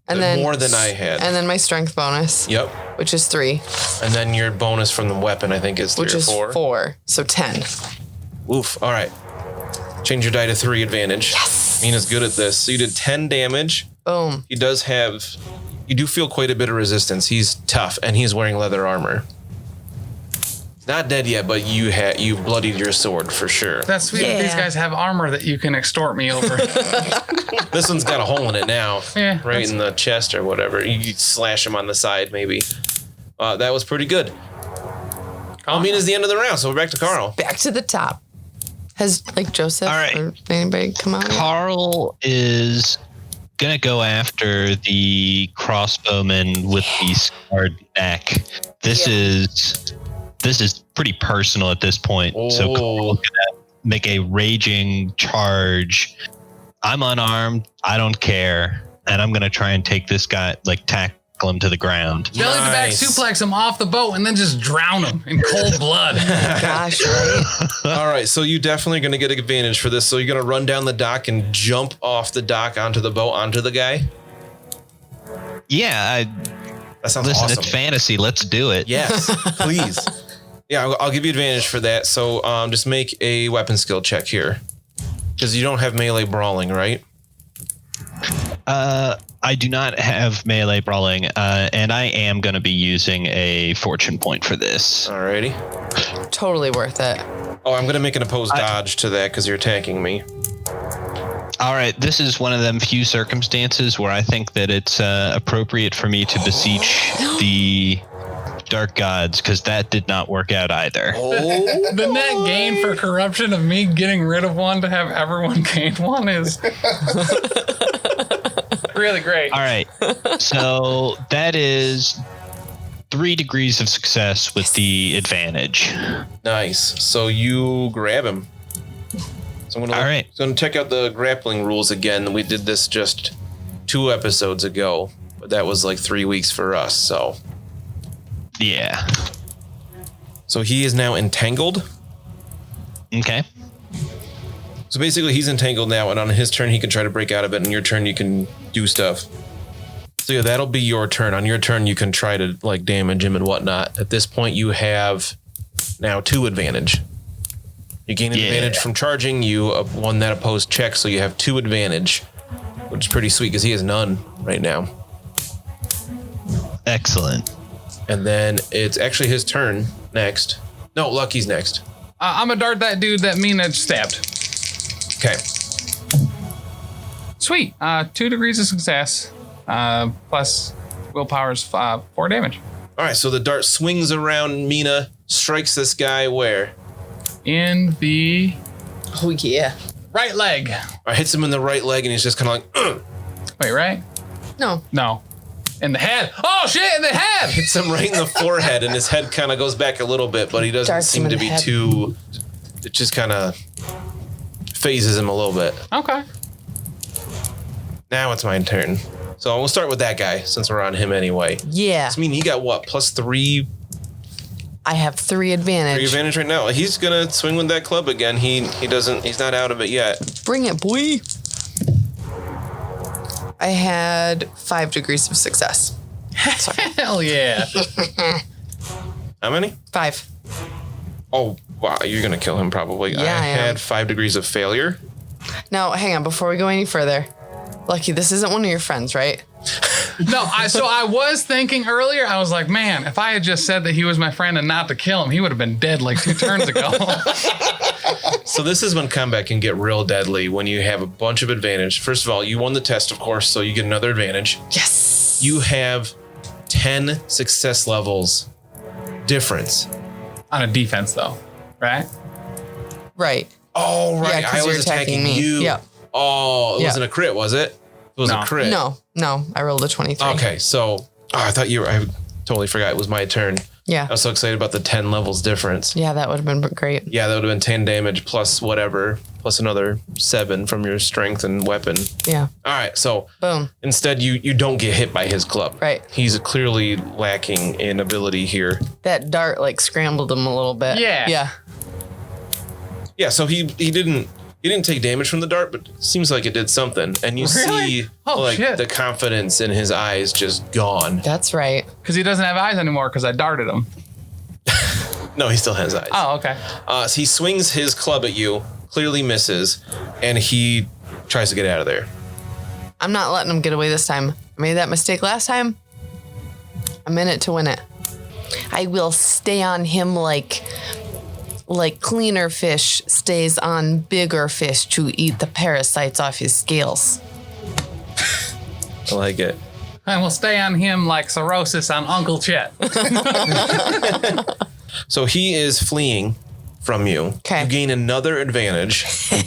and then more than I had. And then my strength bonus, Yep. which is 3, And then your bonus from the weapon, I think, is 3 which or is 4. 4. So 10. Oof. All right. Change your die to 3 advantage. Yes. Mina's good at this. So you did 10 damage. Boom. He does have. You do feel quite a bit of resistance. He's tough, and he's wearing leather armor. Not dead yet, but you bloodied your sword for sure. That's sweet. that These Yeah. guys have armor that you can extort me over. This one's got a hole in it now, Yeah, right that's- in the chest or whatever. You slash him on the side, maybe. That was pretty good. I mean, it's the end of the round, so we're back to Carl. Back to the top. Has like Joseph All right. or anybody come out? Yet? Carl is gonna go after the crossbowman with the scarred neck. This is pretty personal at this point. So Carl's gonna make a raging charge. I'm unarmed. I don't care, and I'm gonna try and take this guy, like tackle tackle him to the ground. Belly to back suplex him off the boat and then just drown him in cold blood. Gosh, right? All right, so you definitely going to get advantage for this. So you're going to run down the dock and jump off the dock onto the boat, onto the guy? Yeah, That sounds listen, awesome. it's fantasy. Let's do it. Yes, please. Yeah, I'll give you advantage for that. So just make a weapon skill check here. Because you don't have melee brawling, right? I do not have melee brawling, and I am going to be using a fortune point for this. Alrighty. Totally worth it. Oh, I'm going to make an opposed dodge to that because you're attacking me. All right, this is one of them few circumstances where I think that it's appropriate for me to beseech the dark gods, because that did not work out either. The net gain for corruption of me getting rid of one to have everyone gain one is really great. All right, so that is 3 degrees of success with the advantage. Nice. So you grab him. So I'm going to check out the grappling rules again. We did this just 2 episodes ago, but that was like 3 weeks for us. So Yeah. So he is now entangled. Okay. So basically he's entangled now, and on his turn he can try to break out of it, and your turn you can do stuff. So yeah, that'll be your turn. On your turn you can try to like damage him and whatnot. At this point you have now 2 advantage. You gain an advantage from charging. You won that opposed check, so you have 2 advantage, which is pretty sweet because he has none right now. Excellent. And then it's actually his turn next. No, Lucky's next. I'm gonna dart that dude that Mina stabbed. Okay. Sweet. 2 degrees of success. Plus willpower's 4 damage. All right, so the dart swings around Mina, strikes this guy where? In the Oh, yeah. right leg. Or hits him in the right leg, and he's just kind of like, ugh. Wait, right? No. No. In the head. Oh, shit, in the head. Hits him right in the forehead, and his head kind of goes back a little bit, but he doesn't Darts him seem in to the be head. too... It just kind of phases him a little bit. Okay. Now it's my turn. So we'll start with that guy, since we're on him anyway. Yeah. I mean, he got what? Plus 3 I have 3 advantage. advantage right now. He's gonna swing with that club again. He's not out of it yet. Bring it, boy. I had 5 degrees of success. Hell yeah. How many? 5. Oh, wow, you're gonna kill him probably. Yeah, I I am. had 5 degrees of failure. Now, hang on. Before we go any further, Lucky, this isn't one of your friends, right? No, so I was thinking earlier, I was like, man, if I had just said that he was my friend and not to kill him, he would have been dead like 2 turns ago. So this is when combat can get real deadly, when you have a bunch of advantage. First of all, you won the test, of course, so you get another advantage. Yes. You have 10 success levels difference. On a defense, though, right? Right. Oh, right. Yeah, 'cause I you're was attacking attacking me. you. Yeah. Oh, it Yeah. wasn't a crit, was it? It was No. a crit. No. I rolled a 23. Okay, so I thought I totally forgot it was my turn. Yeah. I was so excited about the 10 levels difference. Yeah, that would have been great. Yeah, that would have been 10 damage plus whatever, plus another 7 from your strength and weapon. Yeah. All right, so Boom. instead you don't get hit by his club. Right. He's clearly lacking in ability here. That dart like scrambled him a little bit. Yeah. Yeah. Yeah, so he didn't take damage from the dart, but it seems like it did something. And you Really? see Oh, like shit. the confidence in his eyes just gone. That's right. Because he doesn't have eyes anymore because I darted him. No, he still has eyes. Oh, okay. So he swings his club at you, clearly misses, and he tries to get out of there. I'm not letting him get away this time. I made that mistake last time. I'm in it to win it. I will stay on him like cleaner fish stays on bigger fish to eat the parasites off his scales. I like it. And we'll stay on him like cirrhosis on Uncle Chet. So he is fleeing from you. Okay. You gain another advantage,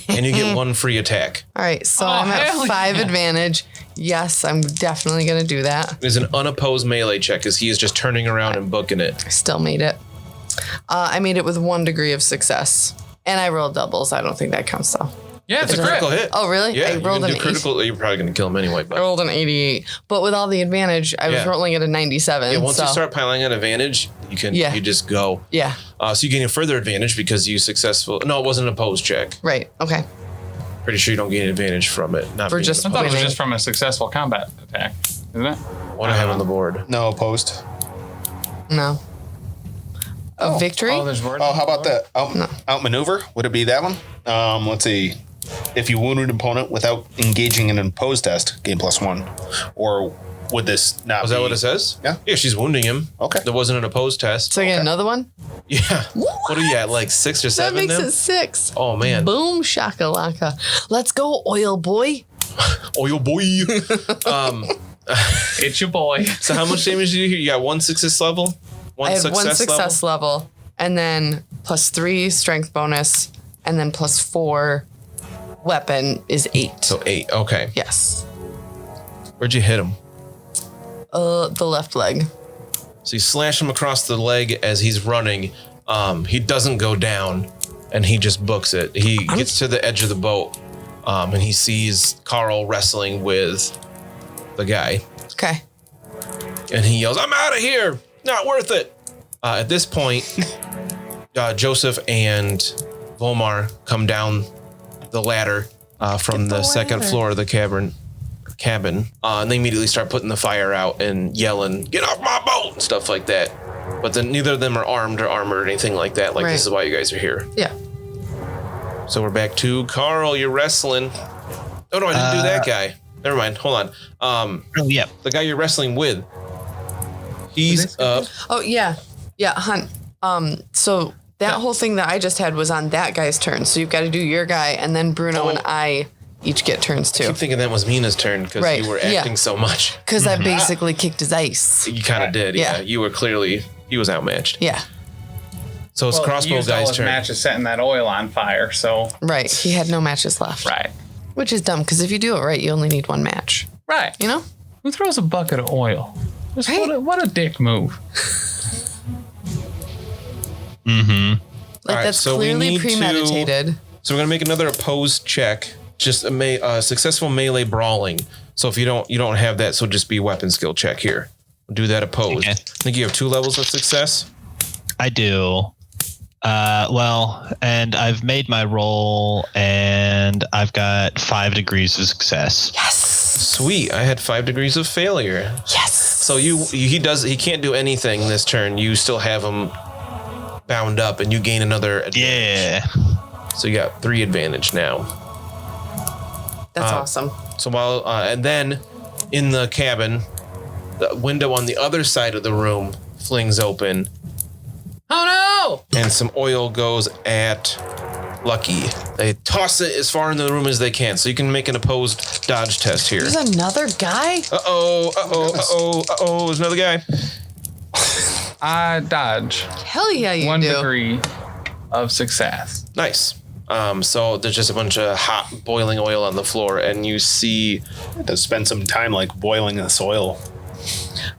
and you get 1 free attack. All right, so Oh, I'm hell at 5 yeah. advantage. Yes, I'm definitely going to do that. It's an unopposed melee check as he is just turning around and booking it. I still made it. I made it with 1 degree of success. And I rolled doubles. I don't think that counts though. Yeah, it's a critical crit. hit. Oh, really? Yeah, I you're rolled gonna an do critical. You're probably gonna kill him anyway. I But rolled an 88. But with all the advantage, I was Yeah. rolling at a 97. yeah, once so, you start piling on advantage, you can Yeah. you just go. Yeah, So you gain a further advantage because you successful. No, it wasn't an opposed check. right. Okay. Pretty sure you don't gain an advantage from it. Not For being just I thought it was winning. just from a successful combat attack, isn't it? what I have on the board. No opposed. No. A victory? Oh, there's word. Oh, how about that? Outmaneuver? Would it be that one? Let's see. If you wound an opponent without engaging in an opposed test, gain +1. Or would this not Was be? that what it says? Yeah. Yeah, she's wounding him. Okay. There wasn't an opposed test. So I get another one? Yeah. What are you at? Like 6 or That 7 makes now? it 6. Oh man. Boom shakalaka. Let's go, oil boy. Oh yo boy. It's your boy. So how much damage do you hear? You got 1 success level? I had one success level, and then +3 strength bonus, and then +4 weapon is 8. So 8. Okay. Yes. Where'd you hit him? The left leg. So you slash him across the leg as he's running. He doesn't go down, and he just books it. He gets to the edge of the boat, and he sees Carl wrestling with the guy, Okay. and he yells, "I'm out of here! Not worth it!" At this point, Joseph and Volmar come down the ladder from the second floor of the cabin, and they immediately start putting the fire out and yelling, "Get off my boat!" and stuff like that. But then neither of them are armed or armored or anything like that. Like, Right. this is why you guys are here. Yeah. So we're back to Carl. You're wrestling. Oh no, I didn't do that guy. Never mind. Hold on. Oh, yeah. The guy you're wrestling with. He's up. Oh, yeah. Yeah, Hunt. So that whole thing that I just had was on that guy's turn. So you've got to do your guy, and then Bruno and I each get turns I too. keep thinking that was Mina's turn because Right, you were yeah. acting so much. Because I basically kicked his ice. You kind of did. Yeah. Yeah. You were clearly, he was outmatched. Yeah. So it's Well, crossbow used all guy's his turn. matches setting that oil on fire, so Right. He had no matches left. right. Which is dumb because if you do it right, you only need one match. Right. You know? Who throws a bucket of oil? Just Right. what a dick move. Like right, that's so we clearly need to- premeditated. So we're gonna make another opposed check. Just a successful melee brawling. So if you don't have that, so just be weapon skill check here. Do that opposed. Okay. I think you have 2 levels of success. I do. Well, and I've made my roll, and I've got 5 degrees of success. Yes. Sweet. I had 5 degrees of failure. Yes. So he can't do anything this turn. You still have him bound up, and you gain another advantage. Yeah. So you got 3 advantage now. That's awesome. So while and then in the cabin, the window on the other side of the room flings open, Oh and some oil goes at Lucky. They toss it as far into the room as they can, so you can make an opposed dodge test here. There's another guy? There's another guy. no! I dodge. Hell yeah, you 1 do. degree of success. Nice. So there's just a bunch of hot boiling oil on the floor, and you see To spend some time like boiling this oil.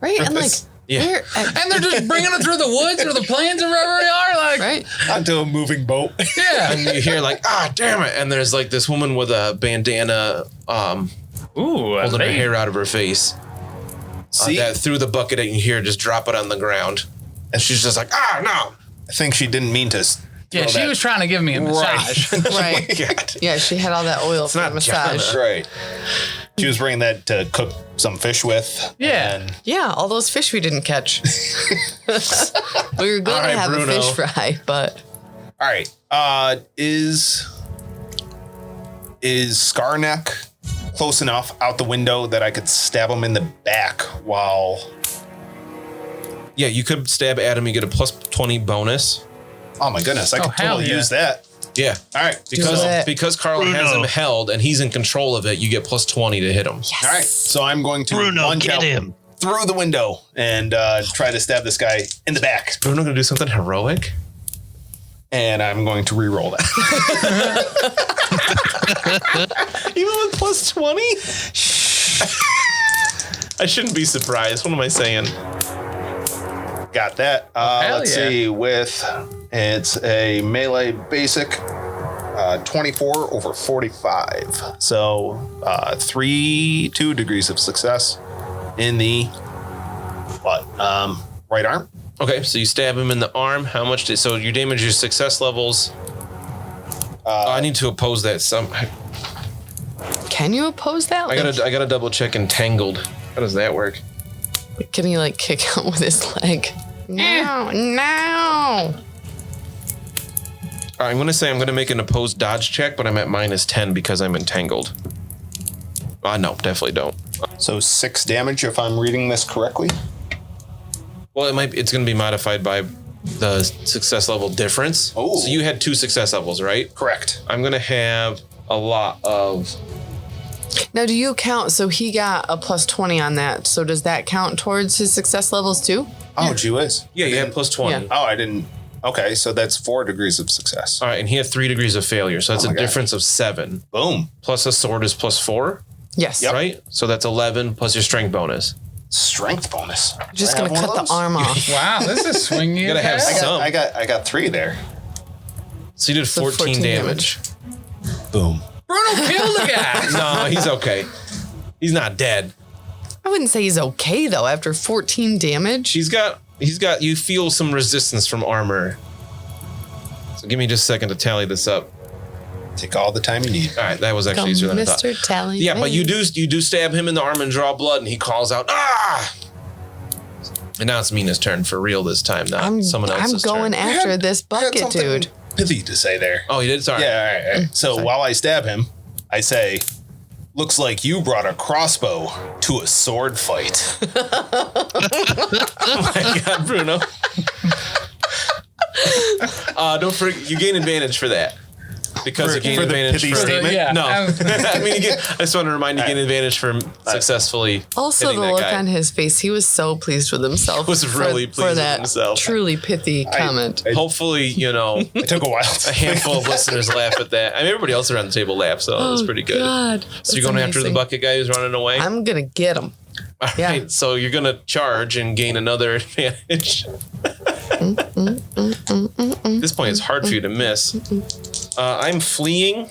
Right? And like, Yeah. where, And they're just bringing it through the woods or the plains or wherever they are. Like, right? Onto a moving boat. yeah. and you hear like, damn it, and there's like this woman with a bandana Ooh, a holding her lady. hair out of her face. See, That threw the bucket and you hear her just drop it on the ground. And she's just like, no. I think she didn't mean to. Yeah, throw she that. was trying to give me a massage. Right. God. Yeah, she had all that oil for the not massage. Right. She was bringing that to cook some fish with. Yeah. And Yeah, all those fish we didn't catch. We were going All right, to have Bruno. a fish fry, but all right. Is Scarneck close enough out the window that I could stab him in the back while? Yeah, you could stab at him. You get a plus 20 bonus. Oh my goodness! I could hell totally yeah. use that. Yeah. All right. Because Carl has him held and he's in control of it, you get plus 20 to hit him. yes. All right. So I'm going to Bruno, lunge get out him. through the window and try to stab this guy in the back. Bruno gonna do something heroic? And I'm going to re-roll that. Even with plus 20? I shouldn't be surprised. What am I saying? Got that. Hell Let's yeah. see. It's a melee basic. 24 over 45. So 2 degrees of success in the right arm. Okay, so you stab him in the arm. How much? So you damage your success levels. I need to oppose that. Can you oppose that? I gotta double check entangled. How does that work? Can he like kick out with his leg? No. All right, I'm gonna make an opposed dodge check, but I'm at -10 because I'm entangled. No, definitely don't. So 6 damage if I'm reading this correctly. Well, it's gonna be modified by the success level difference. Oh. So you had 2 success levels, right? Correct. I'm gonna have a lot of. Now, do you count? So he got a plus 20 on that. So does that count towards his success levels too? Oh, gee whiz. Yeah, you had plus 20. Yeah. Oh, I didn't. Okay, so that's 4 degrees of success. All right, and he had 3 degrees of failure, so that's Oh a my difference of 7. Boom. Plus a sword is plus 4, Yes. Yep. right? So that's 11 plus your strength bonus. Strength bonus. Just Do I gonna have one cut of the those? arm off. Wow, this is swinging. You gotta have attack. some. I got 3 there. So you did 14 damage. Boom. Bruno killed the guy. No, he's okay. He's not dead. I wouldn't say he's okay though after 14 damage. He's got. You feel some resistance from armor. So give me just a second to tally this up. Take all the time you need. All right, that was actually Come, easier than I thought. Mr. Tally. Yeah, but you do stab him in the arm and draw blood, and he calls out, "Ah!" And now it's Mina's turn for real this time, not someone else's I'm going turn. after this I had bucket, something dude. pithy to say there. Oh, he did? Sorry. Yeah, all right. So while I stab him, I say, "Looks like you brought a crossbow to a sword fight." Oh my God, Bruno. Don't forget, you gain advantage for that. Because you gain for the advantage pithy for statement? Yeah. No. I mean, I just want to remind you, gain advantage for successfully Also, the hitting that look guy. on his face, he was so pleased with himself. Was really for pleased with that himself. truly pithy comment. Hopefully, It took a while. a handful of listeners laugh at that. I mean, everybody else around the table laughed, so it was pretty good. God, So you're going after the bucket guy who's running away? I'm gonna get him. All yeah. right, so you're going to charge and gain another advantage. At this point, it's hard for you to miss. I'm fleeing.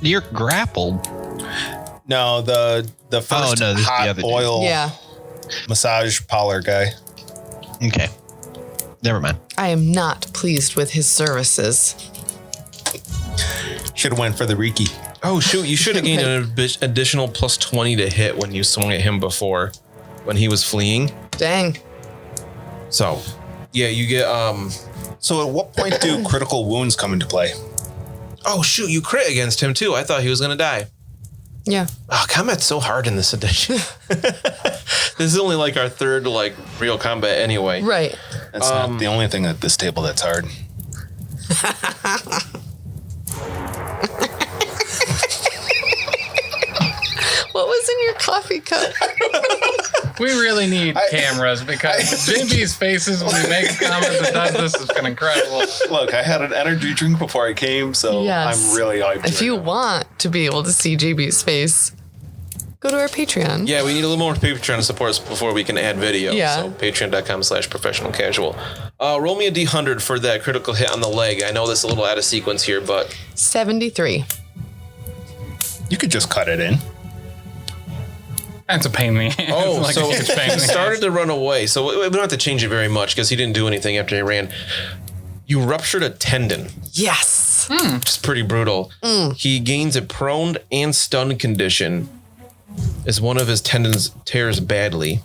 You're grappled. No, the first no, this is the hot other dude. oil Yeah, massage parlor guy. Okay. Never mind. I am not pleased with his services. Should have went for the Reiki. Oh, shoot. You should have gained an additional plus 20 to hit when you swung at him before, when he was fleeing. Dang. So, yeah, you get... So at what point do critical wounds come into play? Oh, shoot. You crit against him, too. I thought he was going to die. Yeah. Oh, combat's so hard in this edition. This is only like our third, like, real combat anyway. Right. That's not the only thing at this table that's hard. What was in your coffee cup? We really need cameras because Jimmy's faces when he makes comments that does this has been incredible. Look, I had an energy drink before I came, so Yes. I'm really hyped. If you want to be able to see JB's face, go to our Patreon. Yeah, we need a little more Patreon support before we can add video. Yeah. So patreon.com/professional casual. Roll me a D100 for that critical hit on the leg. I know this is a little out of sequence here, but 73. You could just cut it in. That's a pain in the ass. oh, Like so a huge pain in he the started ass. to run away. So we don't have to change it very much because he didn't do anything after he ran. You ruptured a tendon, Yes. which is pretty brutal. He gains a prone and stunned condition as one of his tendons tears badly.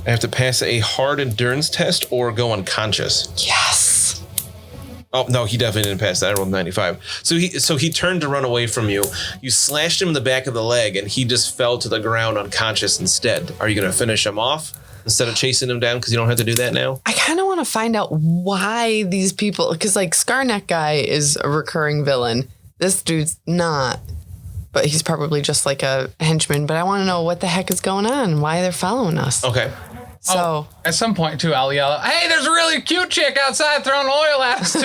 I have to pass a hard endurance test or go unconscious. Yes. Oh no, he definitely didn't pass that. I rolled 95. So he turned to run away from you. You slashed him in the back of the leg, and he just fell to the ground unconscious instead. Are you going to finish him off instead of chasing him down because you don't have to do that now? I kind of want to find out why these people, because like Scarneck guy is a recurring villain. This dude's not, but he's probably just like a henchman. But I want to know what the heck is going on and why they're following us. Okay. So At some point, too, I'll yell, "Hey, there's a really cute chick outside throwing oil at us, too."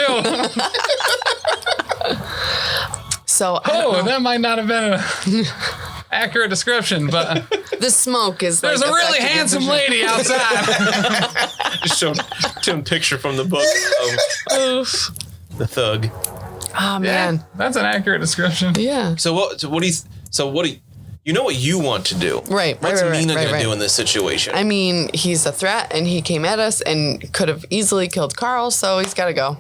I don't know. That might not have been an accurate description, but The smoke is there's like a really affecting handsome his vision. lady outside. Just show him a picture from the book of the thug. Oh man. Yeah, that's an accurate description. Yeah. So what do you you know what you want to do? Right. What's Mina right, gonna do in this situation? I mean, he's a threat and he came at us and could have easily killed Carl, so he's gotta go.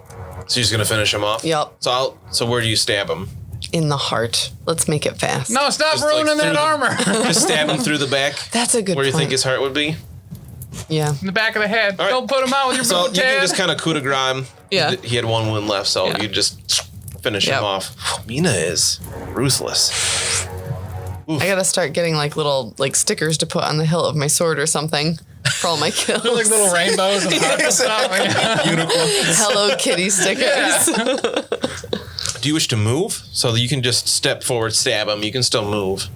So she's gonna finish him off? Yep. So where do you stab him? In the heart. Let's make it fast. No, stop Just, like, ruining through that the- armor. Just stab him through the back? That's a good Where you point. think his heart would be? Yeah. In the back of the head. All right. Don't put him out with your So bullet, you can Ted. just kind of coup de grace him. Yeah. He had one wound left, so Yeah. you just finish Yep. him off. Mina is ruthless. I gotta start getting like little like stickers to put on the hilt of my sword or something for all my kills. like little rainbows and hearts and stuff. Hello Kitty stickers. Do you wish to move? So that you can just step forward, stab him. You can still move.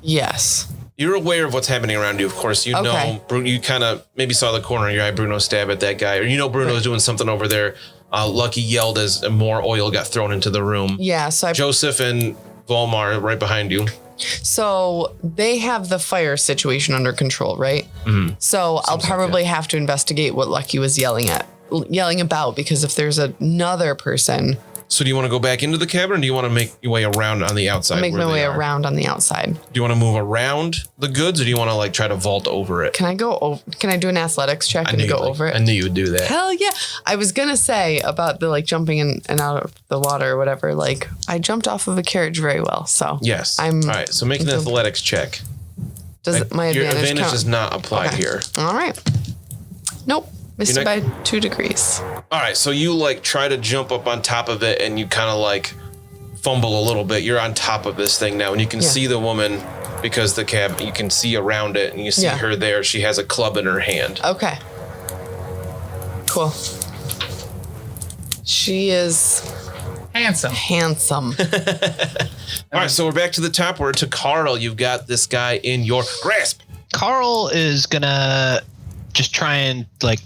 Yes. You're aware of what's happening around you, of course. You Okay. know, Bruno, you kind of maybe saw the corner of your eye, Bruno stab at that guy. Or you know Bruno's doing something over there. Lucky yelled as more oil got thrown into the room. Yeah, so Joseph and Volmar right behind you. so they have the fire situation under control, right? Mm-hmm. So I'll probably have to investigate what Lucky was yelling about, because if there's another person, So do you want to go back into the cabin, or do you want to make your way around on the outside? make where my they way are? around on the outside. Do you want to move around the goods, or do you want to like try to vault over it? Can I do an athletics check and go over it? I knew you would do that. Hell yeah. I was going to say about the like jumping in and out of the water or whatever. Like I jumped off of a carriage very well. So Yes. I'm all right. So make an athletics check. does my Your advantage advantage count? does not apply Okay. here. All right. Nope. Missed it You're by 2 degrees. All right. So you like try to jump up on top of it, and you kind of like fumble a little bit. You're on top of this thing now, and you can Yeah. see the woman because the cab. You can see around it, and you see Yeah. her there. She has a club in her hand. Okay. Cool. She is Handsome. handsome. All right. So we're back to the top. We're to Carl. You've got this guy in your grasp. Carl is gonna just try and like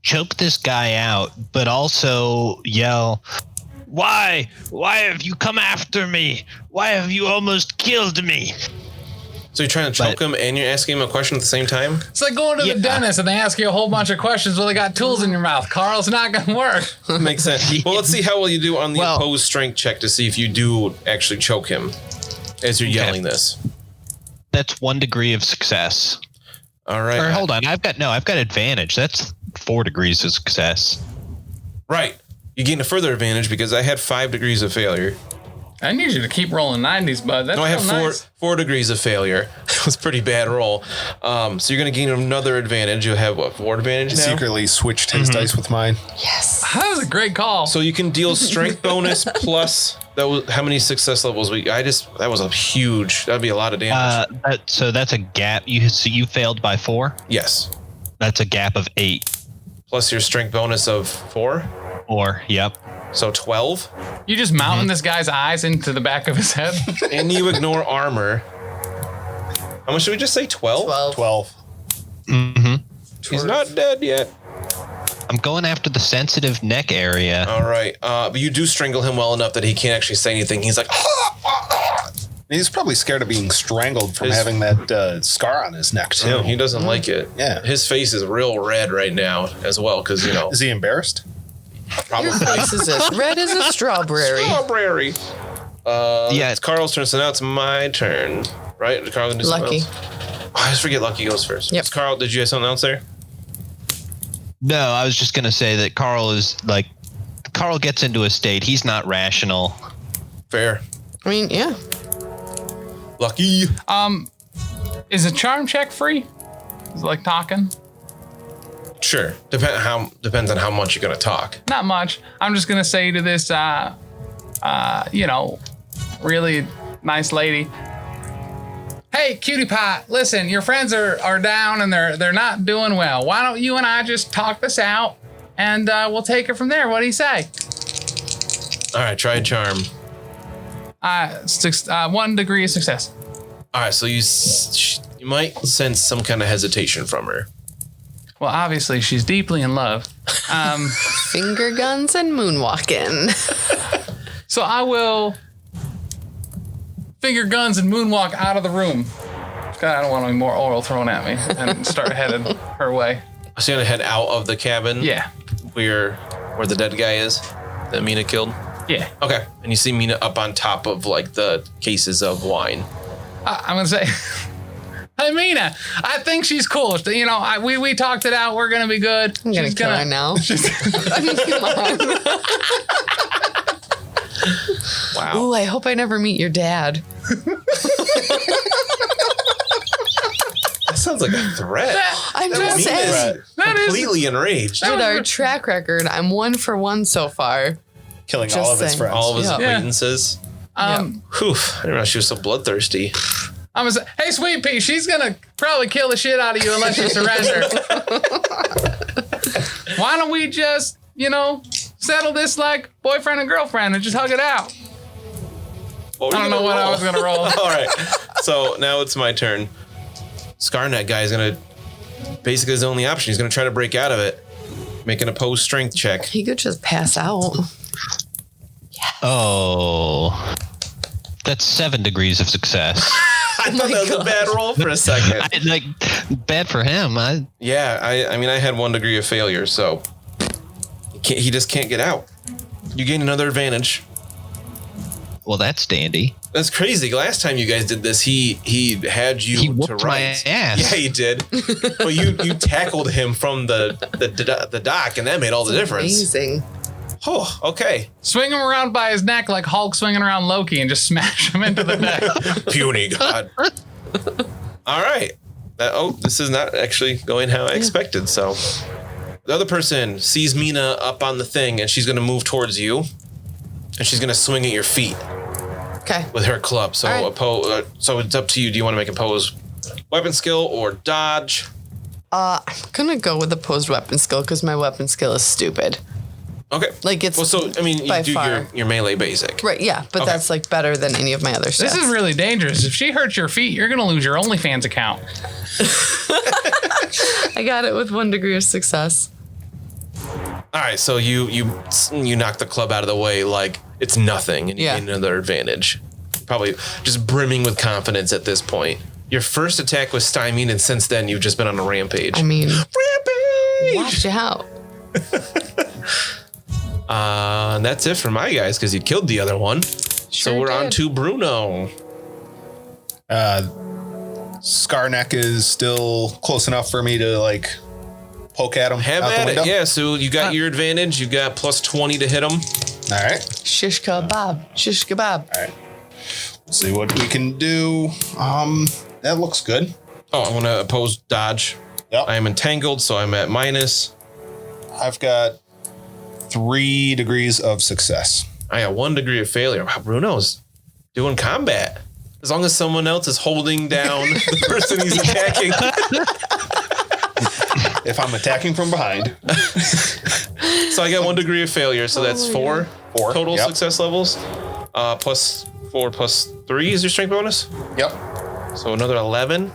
choke this guy out, but also yell, "Why? Why have you come after me? Why have you almost killed me?" So you're trying to choke him, and you're asking him a question at the same time. It's like going to the dentist and they ask you a whole bunch of questions while they got tools in your mouth. Carl's not going to work. Makes sense. Well, let's see how well you do on the Well- opposed strength check to see if you do actually choke him as you're yelling this. That's 1 degree of success. All right. Or hold on, I've got advantage. That's 4 degrees of success. Right. You gain a further advantage because I had 5 degrees of failure. I need you to keep rolling 90s, bud. That's No, I have real four nice. 4 degrees of failure. It was a pretty bad roll. So you're going to gain another advantage. You'll have what, 4 advantage now? Secretly switched his dice with mine. Yes. That was a great call. So you can deal strength bonus plus that was how many success levels that was a huge. That'd be a lot of damage. So that's a gap. You failed by 4. Yes. That's a gap of 8. Plus your strength bonus of 4. Or yep. So 12. You just mounting this guy's eyes into the back of his head. And you ignore armor. How much did we just say? 12? 12. Mm-hmm. He's not dead yet. I'm going after the sensitive neck area. All right. But you do strangle him well enough that he can't actually say anything. He's like, He's probably scared of being strangled from His- having that scar on his neck, too. he doesn't like it. Yeah. His face is real red right now as well because, Is he embarrassed? probably. Face is as red as a strawberry. Strawberry. Yeah. It's Carl's turn, so now it's my turn. Right? Did Carl do something Lucky. else? Oh, I just forget Lucky goes first. Yep. Carl, did you have something else there? No, I was just going to say that Carl gets into a state. He's not rational. Fair. I mean, yeah. Lucky. Is a charm check free? Is it like talking? Sure. Depends on how much you're going to talk. Not much. I'm just gonna say to this, really nice lady. Hey, cutie pie, listen, your friends are down and they're not doing well. Why don't you and I just talk this out and we'll take it from there? What do you say? All right, try charm. 1 degree of success. All right, so you might sense some kind of hesitation from her. Well, obviously she's deeply in love. Finger guns and moonwalking. So I will finger guns and moonwalk out of the room. God, I don't want any more oil thrown at me and start headed her way. So you're going to head out of the cabin? Yeah. Where the dead guy is that Mina killed? Yeah. Okay. And you see Mina up on top of like the cases of wine. I'm gonna say, hey Mina, I think she's cool. You know, we talked it out. We're gonna be good. I'm gonna kill her now. Come on. Wow. Ooh, I hope I never meet your dad. That sounds like a threat. I'm just saying. Completely enraged. With our track record, I'm 1 for 1 so far. Killing Just all of his saying. friends. All of his Yeah. acquaintances. Whew. I didn't realize she was so bloodthirsty. I'm gonna say, hey, Sweet Pea, she's gonna probably kill the shit out of you unless you surrender. Why don't we just, you know, settle this like boyfriend and girlfriend and just hug it out? I don't know what I was gonna roll. All right. So now it's my turn. Scarnet guy is gonna basically his only option. He's gonna try to break out of it. Make an opposed strength check. He could just pass out. Oh, that's 7 degrees of success. I thought that was a bad roll for a second. Bad for him. Yeah, I mean I had 1 degree of failure, so he just can't get out. You gain another advantage. Well, that's dandy. That's crazy. Last time you guys did this, he had you He to whooped my right. ass. Yeah, he did. But you tackled him from the dock, and that made all the difference. Amazing. Oh, okay. Swing him around by his neck like Hulk swinging around Loki and just smash him into the deck. Puny God. All right. This is not actually going how I expected. So the other person sees Mina up on the thing, and she's going to move towards you, and she's going to swing at your feet. Okay. With her club. So right. So it's up to you. Do you want to make opposed weapon skill or dodge? I'm gonna go with opposed weapon skill because my weapon skill is stupid. Okay. Like it's well, so I mean, you by do far. your melee basic. Right, yeah, but Okay. that's like better than any of my other stuff. This is really dangerous. If she hurts your feet, you're gonna lose your OnlyFans account. I got it with 1 degree of success. All right. So you knock the club out of the way like it's nothing, and you Yeah. gain another advantage. Probably just brimming with confidence at this point. Your first attack was stymied, and since then you've just been on a rampage. I mean, Rampage. watch out. And that's it for my guys because you killed the other one. So we're on did. to Bruno. Scarneck is still close enough for me to like poke at him. Have out the at it. window? Yeah. So you got your advantage. You got plus 20 to hit him. All right. Shish kebab. Shish kebab. All right. Let's see what we can do. That looks good. Oh, I want to oppose dodge. Yep. I am entangled, so I'm at minus. I've got 3 degrees of success. I got 1 degree of failure. Wow, Bruno's doing combat. As long as someone else is holding down the person he's attacking. If I'm attacking from behind. So I got 1 degree of failure. So that's 4 total Yep. success levels. Plus 4 plus 3 is your strength bonus. Yep. So another 11.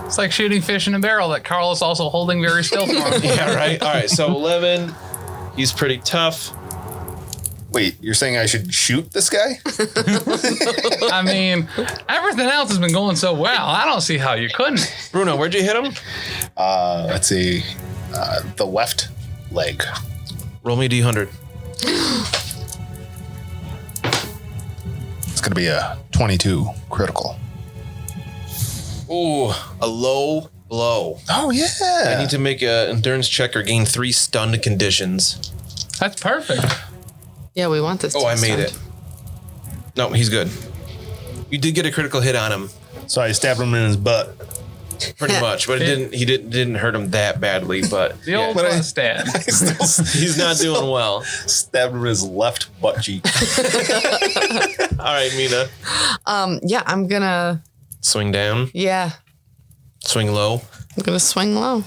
It's like shooting fish in a barrel that Carl is also holding very still for him. Yeah, right. All right. So 11. He's pretty tough. Wait, you're saying I should shoot this guy? I mean, everything else has been going so well. I don't see how you couldn't. Bruno, where'd you hit him? Let's see. The left leg. Roll me a D100. It's going to be a 22 critical. Ooh, a low blow. Oh, yeah. I need to make an endurance check or gain 3 stunned conditions. That's perfect. Yeah, we want this. Oh, to I made start. it. No, he's good. You did get a critical hit on him, So I stabbed him in his butt. pretty much, but it didn't hurt him that badly. But The old but I- bus dad. he's not doing well. Stabbed him in his left butt cheek. All right, Mina, Yeah, I'm gonna. swing down, Yeah, swing low. I'm gonna swing low.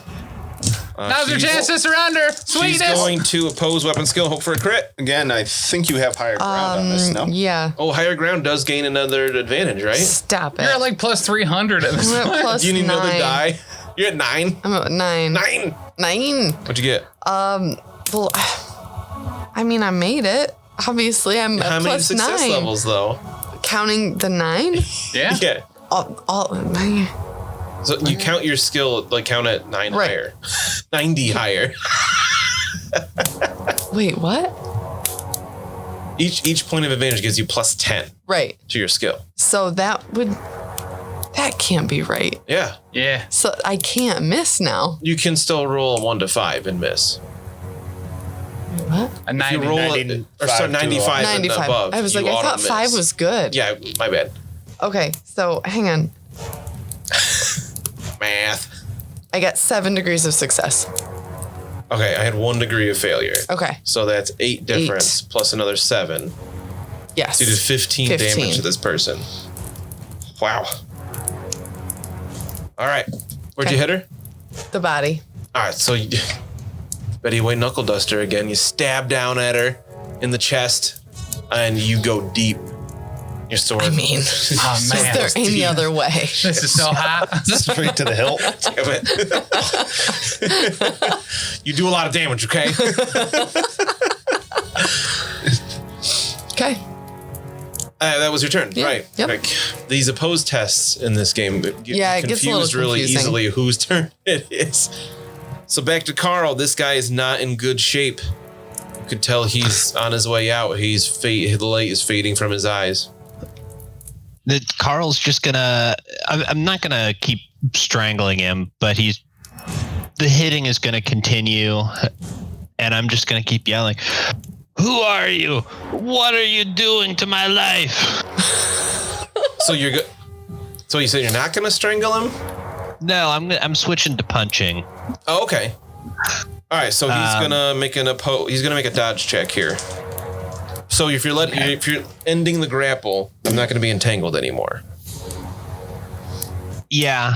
Now's your chance to surrender. She's Sweetness. going to oppose weapon skill, hope for a crit. Again, I think you have higher ground on this, no? Yeah. Oh, higher ground does gain another advantage, right? Stop it. You're at like plus 300 at this I'm at point. plus Do you need 9. another die? You're at 9. I'm at 9. 9. 9. What'd you get? Well, I mean, I made it. Obviously, I'm How at many plus success 9. levels though? Counting the 9? Yeah. Yeah. My, So you count your skill, like count at 9 Right. higher, 90 higher. wait, what? Each point of advantage gives you plus 10 Right. to your skill. So that can't be right. Yeah. Yeah. So I can't miss now. You can still roll a 1 to 5 and miss. What? A You 90. roll 95 95 and 95. above. I was you like, I thought auto-miss. 5 was good. Yeah, my bad. Okay, so hang on. Math. I got 7 degrees of success. Okay, I had 1 degree of failure. Okay. So that's 8 difference plus another 7. Yes. So you did 15 damage to this person. Wow. All right. Where'd you hit her? The body. All right, so you, Betty White Knuckle Duster again. You stab down at her in the chest, and you go deep. Your sword. I mean, Oh, is man. there any deep. other way? This is so hot. Straight to the hilt. Damn it. You do a lot of damage, okay? Okay. That was your turn, Yeah, right? yep. Like, these opposed tests in this game get Yeah, it gets a little confused really confusing. easily whose turn it is. So back to Carl. This guy is not in good shape. You could tell he's on his way out. The light is fading from his eyes. Carl's just gonna. I'm not gonna keep strangling him, but the hitting is gonna continue, and I'm just gonna keep yelling. Who are you? What are you doing to my life? So you're good. So you said you're not going to strangle him? No, I'm switching to punching. Oh, okay. All right. So he's gonna make he's gonna make a dodge check here. So if you're ending the grapple, I'm not going to be entangled anymore. Yeah.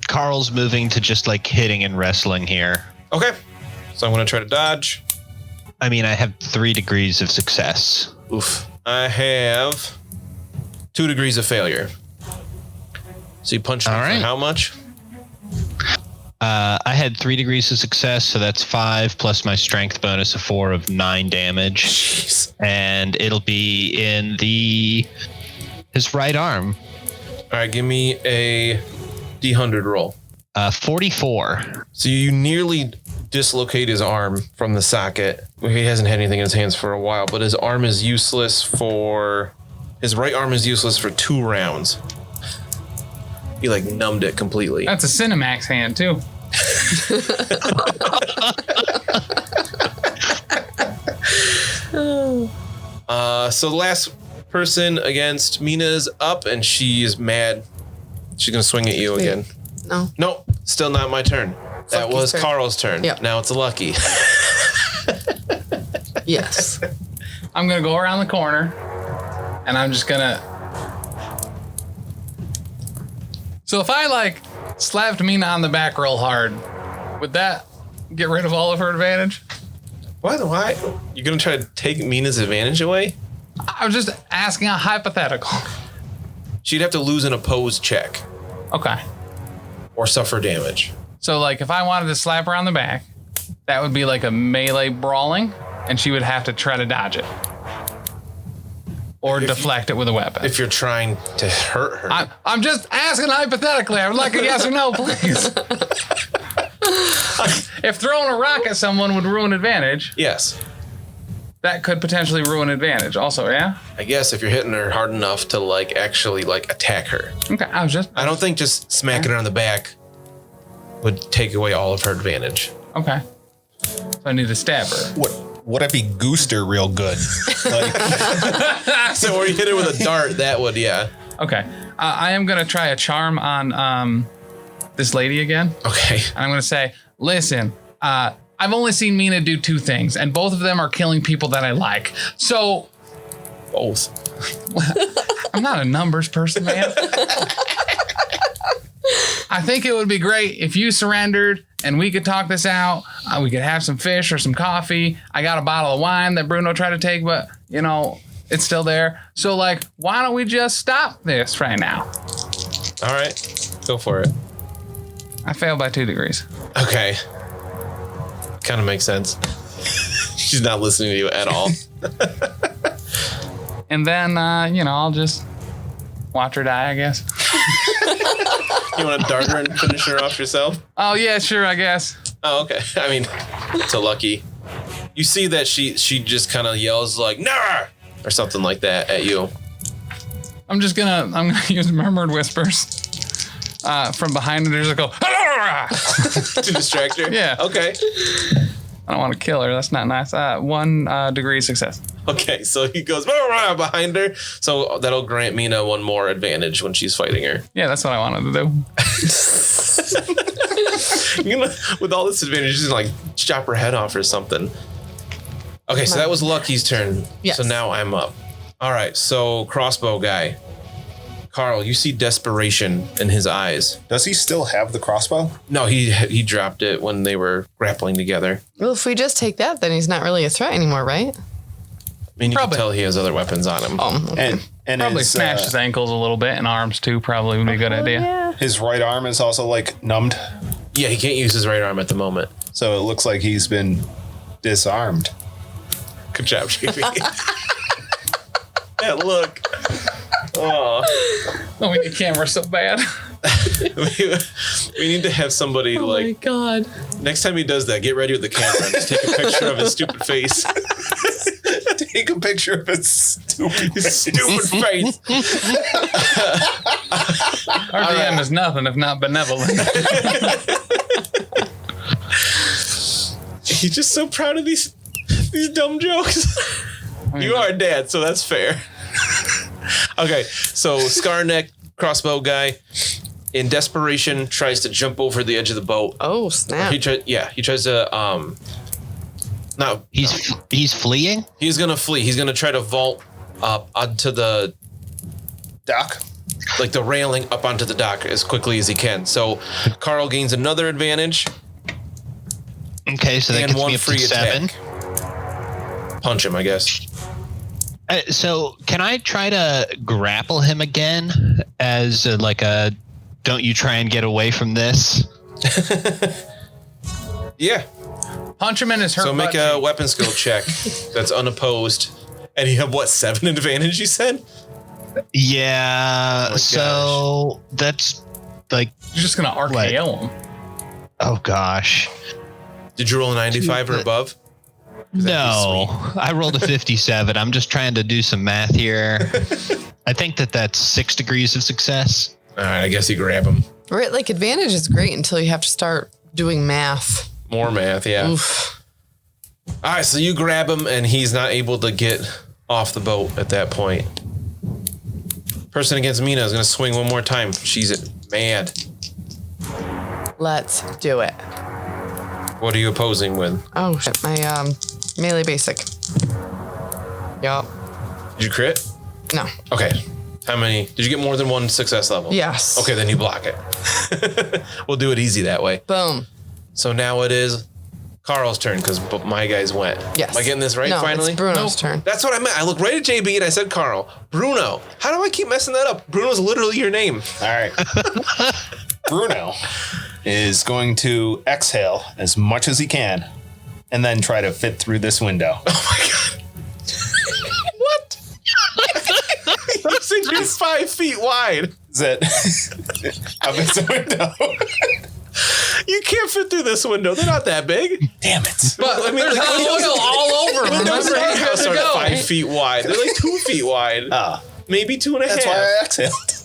Carl's moving to just like hitting and wrestling here. Okay. So I'm going to try to dodge. I mean, I have 3 degrees of success. Oof. I have 2 degrees of failure. So you punched me All right. for how much? I had 3 degrees of success, so that's 5 plus my strength bonus of 4 of 9 damage. Jeez. And it'll be in his right arm. All right. Give me a D100 roll. 44. So you nearly dislocate his arm from the socket. He hasn't had anything in his hands for a while, but his right arm is useless for 2 rounds. He like numbed it completely. That's a Cinemax hand, too. So the last person against Mina is up, and she is mad. She's gonna swing at you Wait. again. No. Nope, still not my turn. That Lucky's was turn. Carl's turn. Yep. Now it's Lucky. Yes. I'm going to go around the corner, and I'm just going to... So if I, like, slapped Mina on the back real hard, would that get rid of all of her advantage? What? Why? You're gonna try to take Mina's advantage away? I was just asking a hypothetical. She'd have to lose an opposed check Okay. or suffer damage. So, like, if I wanted to slap her on the back, that would be like a melee brawling, and she would have to try to dodge it. Or deflect it with a weapon. If you're trying to hurt her. I'm just asking hypothetically. I would like a yes or no, please. If throwing a rock at someone would ruin advantage, Yes. that could potentially ruin advantage also, yeah? I guess if you're hitting her hard enough to like actually like attack her. Okay, I don't think just smacking her on the back would take away all of her advantage. Okay. So I need to stab her. What if he goosed her real good? Like, So where you hit her with a dart, that would, yeah. Okay. I am going to try a charm on this lady again. Okay. And I'm going to say, listen, I've only seen Mina do 2 things, and both of them are killing people that I like. So Both. I'm not a numbers person, man. I think it would be great if you surrendered and we could talk this out. We could have some fish or some coffee. I got a bottle of wine that Bruno tried to take, but, you know, it's still there. So, like, why don't we just stop this right now? All right. Go for it. I failed by 2 degrees. Okay. Kind of makes sense. She's not listening to you at all. And then, you know, I'll just watch her die, I guess. You want to dart her and finish her off yourself? Oh, yeah, sure, I guess. Oh, okay. I mean, it's a Lucky. You see that she just kind of yells like "Never!" or something like that at you. I'm gonna use murmured whispers from behind her. Just go To distract her? Yeah. Okay. I don't want to kill her. That's not nice. 1 degree success. Okay, so he goes behind her. So that'll grant Mina one more advantage when she's fighting her. Yeah, that's what I wanted to do. You know, with all this advantage, she's like chop her head off or something. Okay, so that was Lucky's turn. Yes. So now I'm up. All right, so crossbow guy. Carl, you see desperation in his eyes. Does he still have the crossbow? No, he dropped it when they were grappling together. Well, if we just take that, then he's not really a threat anymore, right? I mean, you Probably. can tell he has other weapons on him. Okay. And Probably his, smash his ankles a little bit and arms too. Probably would be a good idea. Yeah. his right arm is also like numbed. Yeah, he can't use his right arm at the moment. So it looks like he's been disarmed. Good job, JP. Yeah, look. Oh. Oh, we need camera so bad. We need to have somebody My God. next time he does that, get ready with the camera and just take a picture of his stupid face. Take a picture of his stupid Face. RDM is nothing if not benevolent. He's just so proud of these dumb jokes. You are Dad, so that's fair. Okay, so Scarneck, crossbow guy, in desperation tries to jump over the edge of the boat. Oh, snap. He tries to He's fleeing. He's gonna flee. He's gonna try to vault up onto the dock. like the railing up onto the dock as quickly as he can. So Carl gains another advantage Okay, so that and gets one me up free to 7. attack. Punch him, I guess. So can I try to grapple him again as like a don't you try and get away from this? Yeah. Punch him in his hurt. So make butt a cheek. weapon skill check that's unopposed. And you have what, 7 advantage, you said? Yeah. Oh my So that's like, You're just gonna RKO him. oh gosh. Did you roll a 95 or above? No, I rolled a 57. I'm just trying to do some math here. I think that's 6 degrees of success. All right, I guess you grab him. Right, like advantage is great until you have to start doing math. More math, yeah. Oof. All right, so you grab him, and he's not able to get off the boat at that point. Person against Mina is going to swing one more time. She's mad. Let's do it. What are you opposing with? Oh shit, my melee basic. Yup. Did you crit? No. Okay. How many? Did you get more than one success level? Yes. Okay, then you block it. We'll do it easy that way. Boom. So now it is Carl's turn because my guys went. Yes. Am I getting this right No, finally? it's Bruno's turn. That's what I meant. I looked right at JB and I said Carl. Bruno. How do I keep messing that up? Bruno's literally your name. All right. Bruno is going to exhale as much as he can and then try to fit through this window. Oh my God. What? You said you're 5 feet wide. Is it up in the window? You can't fit through this window. They're not that big. Damn it. But I mean, there's oil all over him. Windows Remember, in our he has house to are go. 5 feet wide. They're like 2 feet wide. Ah, Maybe 2.5. that's why I exhaled.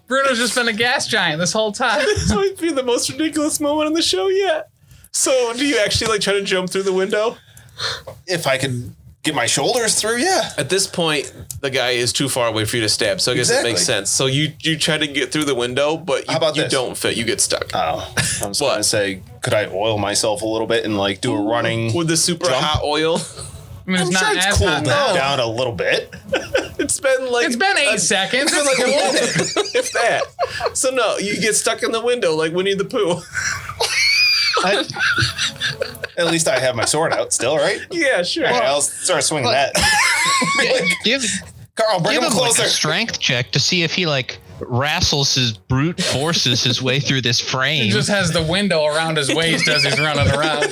Bruno's just been a gas giant this whole time. This might be the most ridiculous moment on the show yet. So, do you actually like try to jump through the window? If I could get my shoulders through, yeah. At this point, the guy is too far away for you to stab. So I guess Exactly. it makes sense. So you try to get through the window, but How about you this? don't fit. You get stuck. Oh, I was What? going to say, could I oil myself a little bit and like do a running? With the super Jump? hot oil. I mean, it's I'm not sure it's as cooled hot now. down a little bit. It's been like It's been 8 seconds. It's like a minute. if that. So no, you get stuck in the window like Winnie the Pooh. At least I have my sword out still, right? Yeah, sure. Okay, I'll start swinging that. Give Carl, bring give him him like closer. a strength check to see if he like wrestles his brute forces his way through this He frame. just has the window around his waist as he's running around.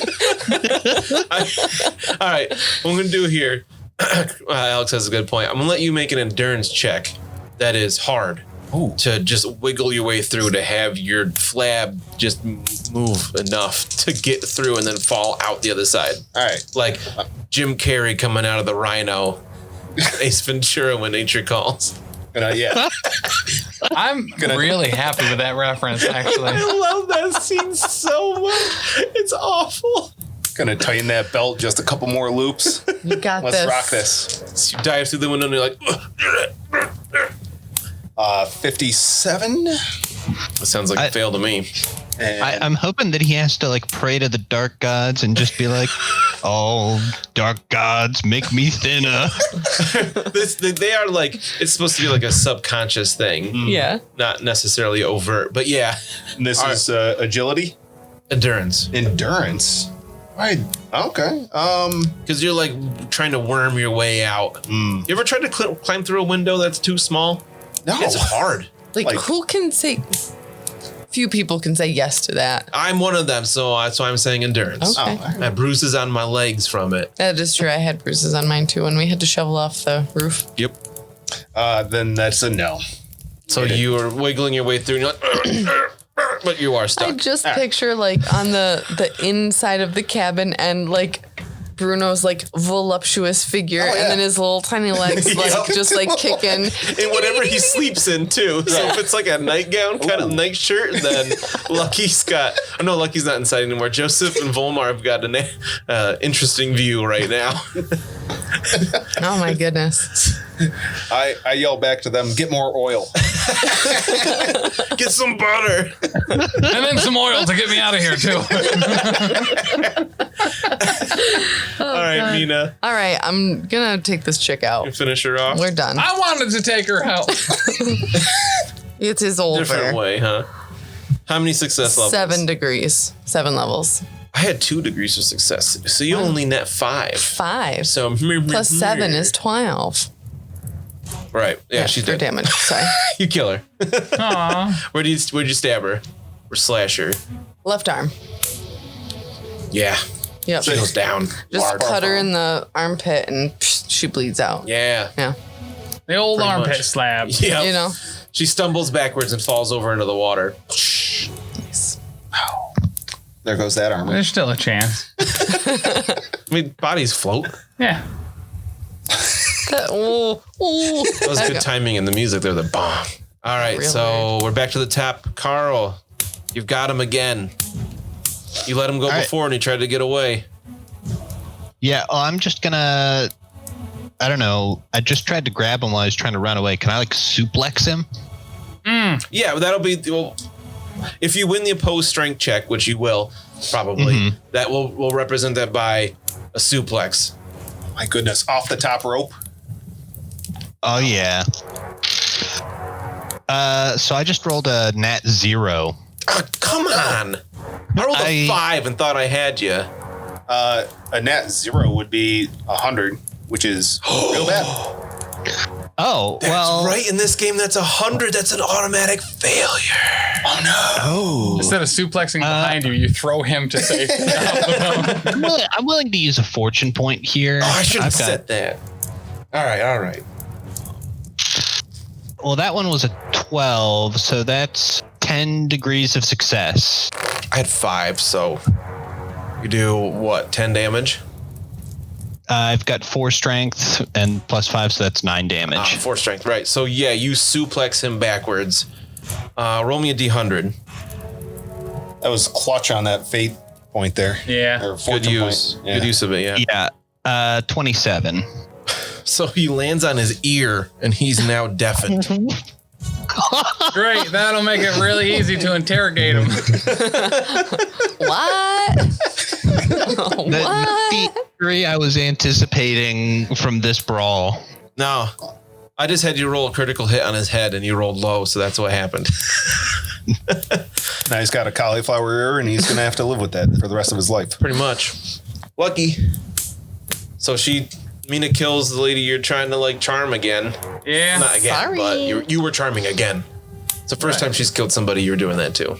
All right, what I'm gonna do here. Alex has a good point. I'm gonna let you make an endurance check that is hard. to just wiggle your way through to have your flab just move enough to get through and then fall out the other side. All right. Like Jim Carrey coming out of the rhino. Ace Ventura when nature calls. Yeah. I'm really happy with that reference, actually. I love that scene so much. It's awful. Gonna tighten that belt just a couple more loops. You got Let's this. rock this. So you dive through the window and you're like, 57. that sounds like a fail to me. And I'm hoping that he has to like pray to the dark gods and just be like, "Oh, dark gods, make me thinner." They are like, it's supposed to be like a subconscious thing. Yeah. Not necessarily overt, but yeah. this is agility, Endurance. Right. Okay. Because you're like trying to worm your way out. You ever tried to climb through a window that's too small? No. It's hard. Like who can say? Few people can say yes to that. I'm one of them, so that's why I'm saying endurance. Okay. Oh, I have bruises on my legs from it. That is true. I had bruises on mine too when we had to shovel off the roof. Yep. then that's a no. So you are wiggling your way through and you're like, but you are stuck. I just picture like on the inside of the cabin and like Bruno's like voluptuous figure and then his little tiny legs like just like kicking. And whatever he sleeps in too. So if it's like a nightgown kind of nightshirt, then Lucky's got. Oh no, Lucky's not inside anymore. Joseph and Volmar have got an interesting view right now. Oh my goodness. I yell back to them, get more oil. Get some butter. And then some oil to get me out of here, too. All right, Mina. All right, I'm gonna take this chick out. You finish her off. We're done. I wanted to take her out. It is over. Different way, huh? How many success levels? 7 degrees. 7 levels. I had 2 degrees of success. So you only net 5. 5. So Plus 7 is 12. right. Yeah, she's Or dead. damage. Sorry. You kill her. Aw. Where'd you stab her? Or slash her? Left arm. Yeah. Yep. She goes down. Just Hard. cut her in the armpit and she bleeds out. Yeah. Yeah. The old Pretty armpit much. slab. Yeah. You know? She stumbles backwards and falls over into the water. Nice. There goes that armor. There's still a chance. I mean, bodies float. Yeah. That was good timing in the music there. The bomb. All right, Real so we're back to the top. Carl, you've got him again. You let him go right. before and he tried to get away. Yeah, well, I'm just gonna. I don't know. I just tried to grab him while I was trying to run away. Can I like suplex him? Yeah, but that'll be. Well, if you win the opposed strength check, which you will probably, that will represent that by a suplex. My goodness, off the top rope. Oh yeah. So I just rolled a nat 0. Oh, come on! I rolled a I- 5 and thought I had you. A nat 0 would be 100, which is real bad. Oh That's well. right. In this game, that's 100. That's an automatic failure. Oh no! Oh. Instead of suplexing behind you, you throw him to safety. I'm willing to use a fortune point here. Oh, I shouldn't have I've got- said that. All right. Well, that one was a 12, so that's 10 degrees of success. I had 5, so you do what? 10 damage. I've got 4 strength and plus 5, so that's 9 damage. 4 strength, right? So yeah, you suplex him backwards. Roll me a d100. That was clutch on that fate point there. Yeah. Or Good fortune use. point. Yeah. Good use of it. Yeah. Yeah, 27. So he lands on his ear, and he's now deafened. Great. That'll make it really easy to interrogate him. What? The victory I was anticipating from this brawl. No, I just had you roll a critical hit on his head, and you rolled low, so that's what happened. Now he's got a cauliflower ear, and he's going to have to live with that for the rest of his life. Pretty much. Lucky. So Mina kills the lady you're trying to like charm again. Yeah. Not again, Sorry. but you were charming again. It's the first time she's killed somebody. You were doing that too.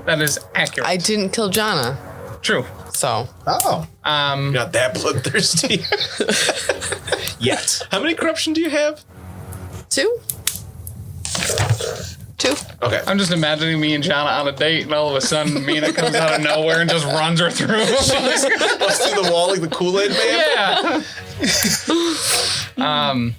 That is accurate. I didn't kill Jonna, True. so Oh. You're not that bloodthirsty. Yet. How many corruption do you have? 2. Okay. I'm just imagining me and Jana on a date, and all of a sudden Mina comes out of nowhere and just runs her through. Busts through the wall like the Kool-Aid man? Yeah.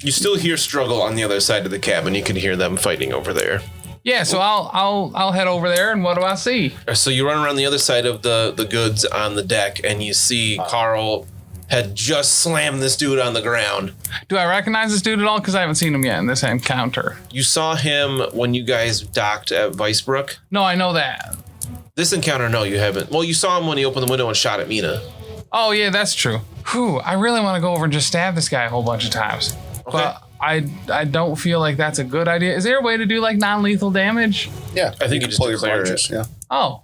You still hear struggle on the other side of the cabin. You can hear them fighting over there. Yeah, so I'll head over there, and what do I see? So you run around the other side of the goods on the deck, and you see Carl had just slammed this dude on the ground. Do I recognize this dude at all? Because I haven't seen him yet in this encounter. You saw him when you guys docked at Vicebrook. No, I know that. This encounter, no, you haven't. Well, you saw him when he opened the window and shot at Mina. Oh, yeah, that's true. Whew, I really want to go over and just stab this guy a whole bunch of times. Okay. But I don't feel like that's a good idea. Is there a way to do like non-lethal damage? Yeah. I think you just pull your declare punches. it. Yeah. Oh.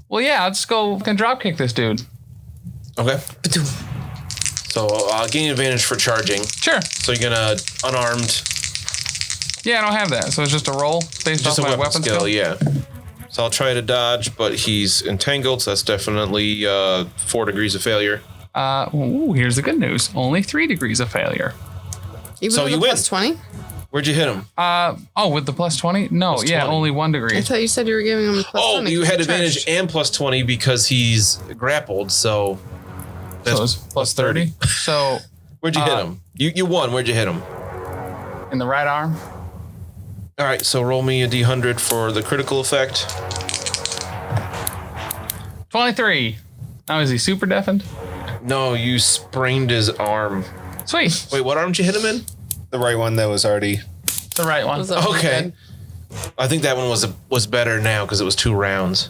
Well, yeah, I'll just go and drop kick this dude. Okay. So gain advantage for charging. Sure. So you're gonna unarmed. Yeah, I don't have that. So it's just a roll based Just off a my weapon skill, yeah. So I'll try to dodge, but he's entangled, so that's definitely 4 degrees of failure. Here's the good news. Only 3 degrees of failure. Even So with you a win. plus 20? Where'd you hit him? With the plus 20? No, Plus yeah, 20. only 1 degree. I thought you said you were giving him a plus 20. You had because advantage charged. and plus 20 because he's grappled, so So it's plus 30. So where'd you hit him? You won. Where'd you hit him? in the right arm. All right, so roll me a d100 for the critical effect. 23. Now is he super deafened? No, you sprained his arm. Sweet. Wait, what arm did you hit him in? The right one that was already. The right one. Was that Okay. good? I think that one was better now because it was 2 rounds.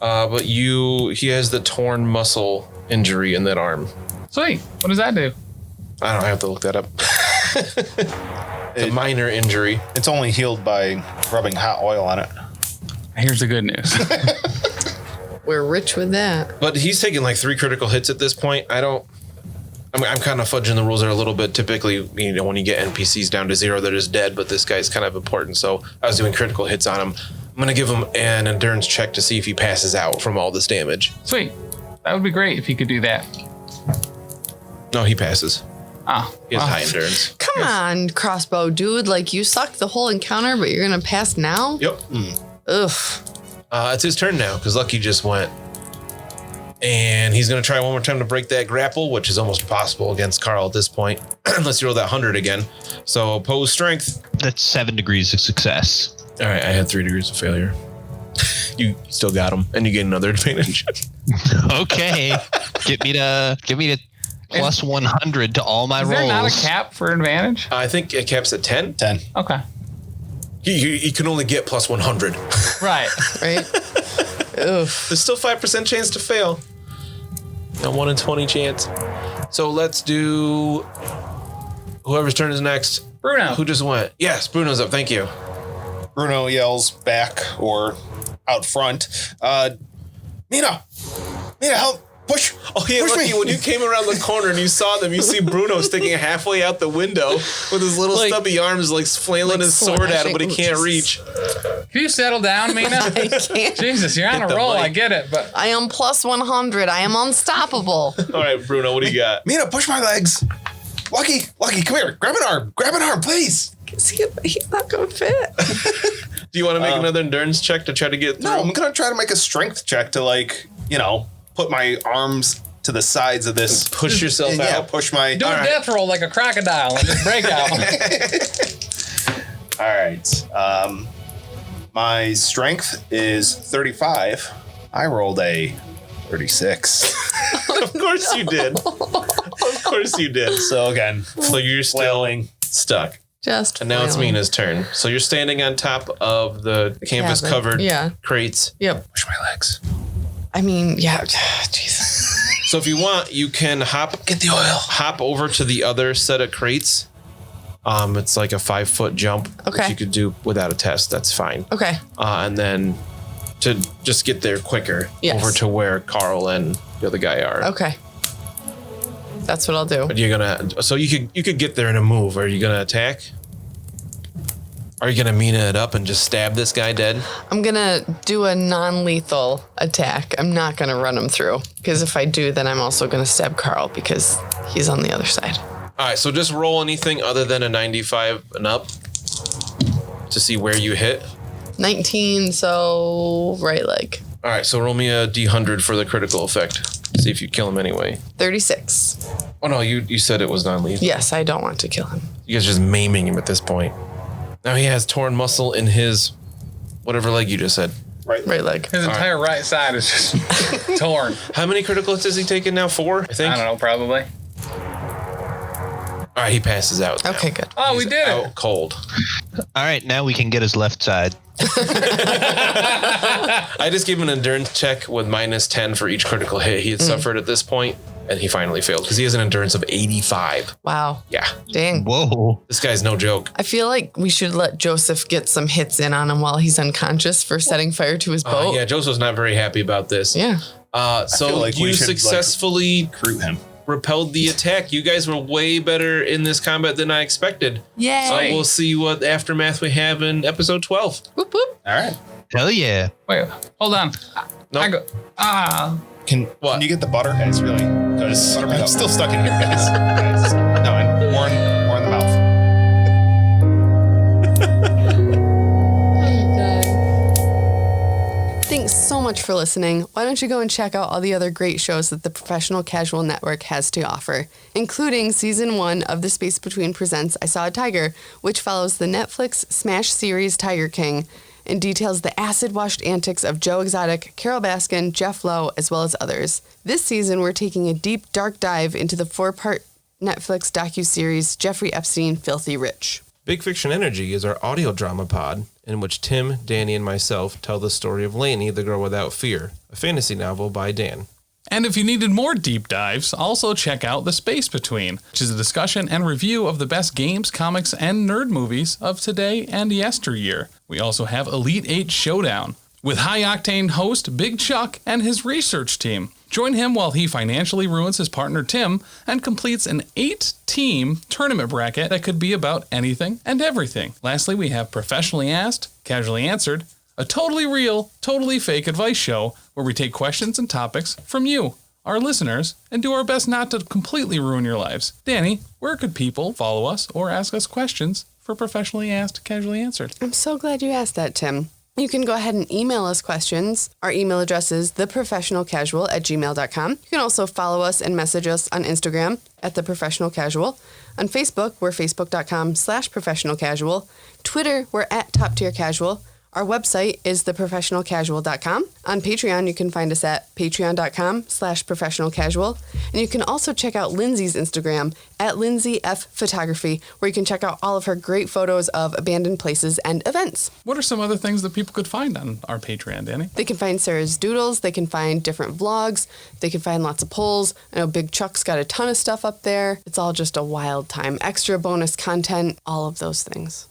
But he has the torn muscle injury in that arm. Sweet. What does that do? I don't have to look that up. It's a minor injury. It's only healed by rubbing hot oil on it. Here's the good news. We're rich with that. But he's taking like 3 critical hits at this point. I'm kind of fudging the rules there a little bit. Typically, when you get NPCs down to 0, they're just dead. But this guy's kind of important, so I was doing critical hits on him. I'm going to give him an endurance check to see if he passes out from all this damage. Sweet. That would be great if you could do that. No, he passes. Ah, He has well, high endurance. Come on, crossbow dude. Like, you sucked the whole encounter, but you're going to pass now? Yep. Ugh. It's his turn now because Lucky just went. And he's going to try one more time to break that grapple, which is almost impossible against Carl at this point, unless you roll that 100 again. So opposed strength. That's 7 degrees of success. All right, I had 3 degrees of failure. You still got him, and you get another advantage. Okay. Get me to plus 100 to all my Is rolls. there not a cap for advantage? I think it caps at 10. 10. Okay. He can only get plus 100. Right. Right? Ugh. There's still 5% chance to fail. A 1 in 20 chance. So let's do whoever's turn is next. Bruno. Who just went? Yes, Bruno's up. Thank you. Bruno yells back or out front. Mina, help. Push. Oh, yeah, Push Lucky, me. when you came around the corner and you saw them, you see Bruno sticking halfway out the window with his little Like- stubby arms, like flailing like his sword at him, but he slashing. can't reach. Can you settle down, Mina? I can't. Jesus, you're on a the roll. mic. I get it, but I am plus 100. I am unstoppable. All right, Bruno, what do you got? Mina, push my legs. Lucky, come here. Grab an arm, please. He's not going to fit. Do you want to make another endurance check to try to get through? No, I'm gonna try to make a strength check to put my arms to the sides of this. Push yourself And, out. push my. do a death roll like a crocodile and just break out. All right. My strength is 35. I rolled a 36. Of course you did. Of course you did. So again, So you're still flailing. stuck. Just And now it's flailing. Mina's turn. So you're standing on top of the canvas cabin. covered Yeah. crates. Yep. Push my legs. I mean, yeah. Jesus. So if you want, you can Get the oil. hop over to the other set of crates. It's like a 5-foot jump, which Okay. you could do without a test. That's fine. Okay. And then to just get there quicker, Yes. over to where Carl and the other guy are. Okay. That's what I'll do. But you're gonna. So you could get there in a move. Are you gonna attack? Are you gonna Mina it up and just stab this guy dead? I'm going to do a non-lethal attack. I'm not going to run him through. Because if I do, then I'm also going to stab Carl because he's on the other side. All right. So just roll anything other than a 95 and up to see where you hit. 19, so right leg. All right, so roll me a D100 for the critical effect. See if you kill him anyway. 36. Oh, no, you said it was non-lethal. Yes, I don't want to kill him. You guys are just maiming him at this point. Now he has torn muscle in his whatever leg you just said. Right leg. His entire right side is just torn. How many critical hits has he taken now? 4, I think? I don't know, probably. All right, he passes out. now. Okay, good. Oh, He's we did out it. cold. All right, now we can get his left side. I just gave him an endurance check with -10 for each critical hit he had suffered at this point, and he finally failed because he has an endurance of 85. Wow. Yeah, Dang. Whoa. this guy's no joke. I feel like we should let Joseph get some hits in on him while he's unconscious for setting fire to his boat. Yeah, Joseph's not very happy about this. Yeah. So feel like we you should, successfully Recruit him. repelled the attack. You guys were way better in this combat than I expected. Yay. We'll see what aftermath we have in episode 12. Whoop, whoop. All right. Hell yeah. Wait, hold on. Nope. I go. Can you get the butter, guys? Really? Because I'm still stuck in here, guys. No, and more in the mouth. Thanks so much for listening. Why don't you go and check out all the other great shows that the Professional Casual Network has to offer, including Season 1 of The Space Between presents I Saw a Tiger, which follows the Netflix smash series Tiger King and details the acid-washed antics of Joe Exotic, Carol Baskin, Jeff Lowe, as well as others. This season, we're taking a deep, dark dive into the 4-part Netflix docuseries Jeffrey Epstein, Filthy Rich. Big Fiction Energy is our audio drama pod in which Tim, Dani, and myself tell the story of Lainey, the Girl Without Fear, a fantasy novel by Dan. And if you needed more deep dives, also check out The Space Between, which is a discussion and review of the best games, comics, and nerd movies of today and yesteryear. We also have Elite 8 Showdown, with high-octane host Big Chuck and his research team. Join him while he financially ruins his partner Tim and completes an 8-team tournament bracket that could be about anything and everything. Lastly, we have Professionally Asked, Casually Answered, a totally real, totally fake advice show where we take questions and topics from you, our listeners, and do our best not to completely ruin your lives. Dani, where could people follow us or ask us questions for Professionally Asked, Casually Answered? I'm so glad you asked that, Tim. You can go ahead and email us questions. Our email address is theprofessionalcasual@gmail.com. You can also follow us and message us on Instagram at theprofessionalcasual. On Facebook, we're facebook.com/professionalcasual. Twitter, we're at Top Tier Casual. Our website is theprofessionalcasual.com. On Patreon, you can find us at patreon.com/professionalcasual. And you can also check out Lindsay's Instagram at Lindsay F Photography, where you can check out all of her great photos of abandoned places and events. What are some other things that people could find on our Patreon, Dani? They can find Sarah's doodles. They can find different vlogs. They can find lots of polls. I know Big Chuck's got a ton of stuff up there. It's all just a wild time. Extra bonus content, all of those things.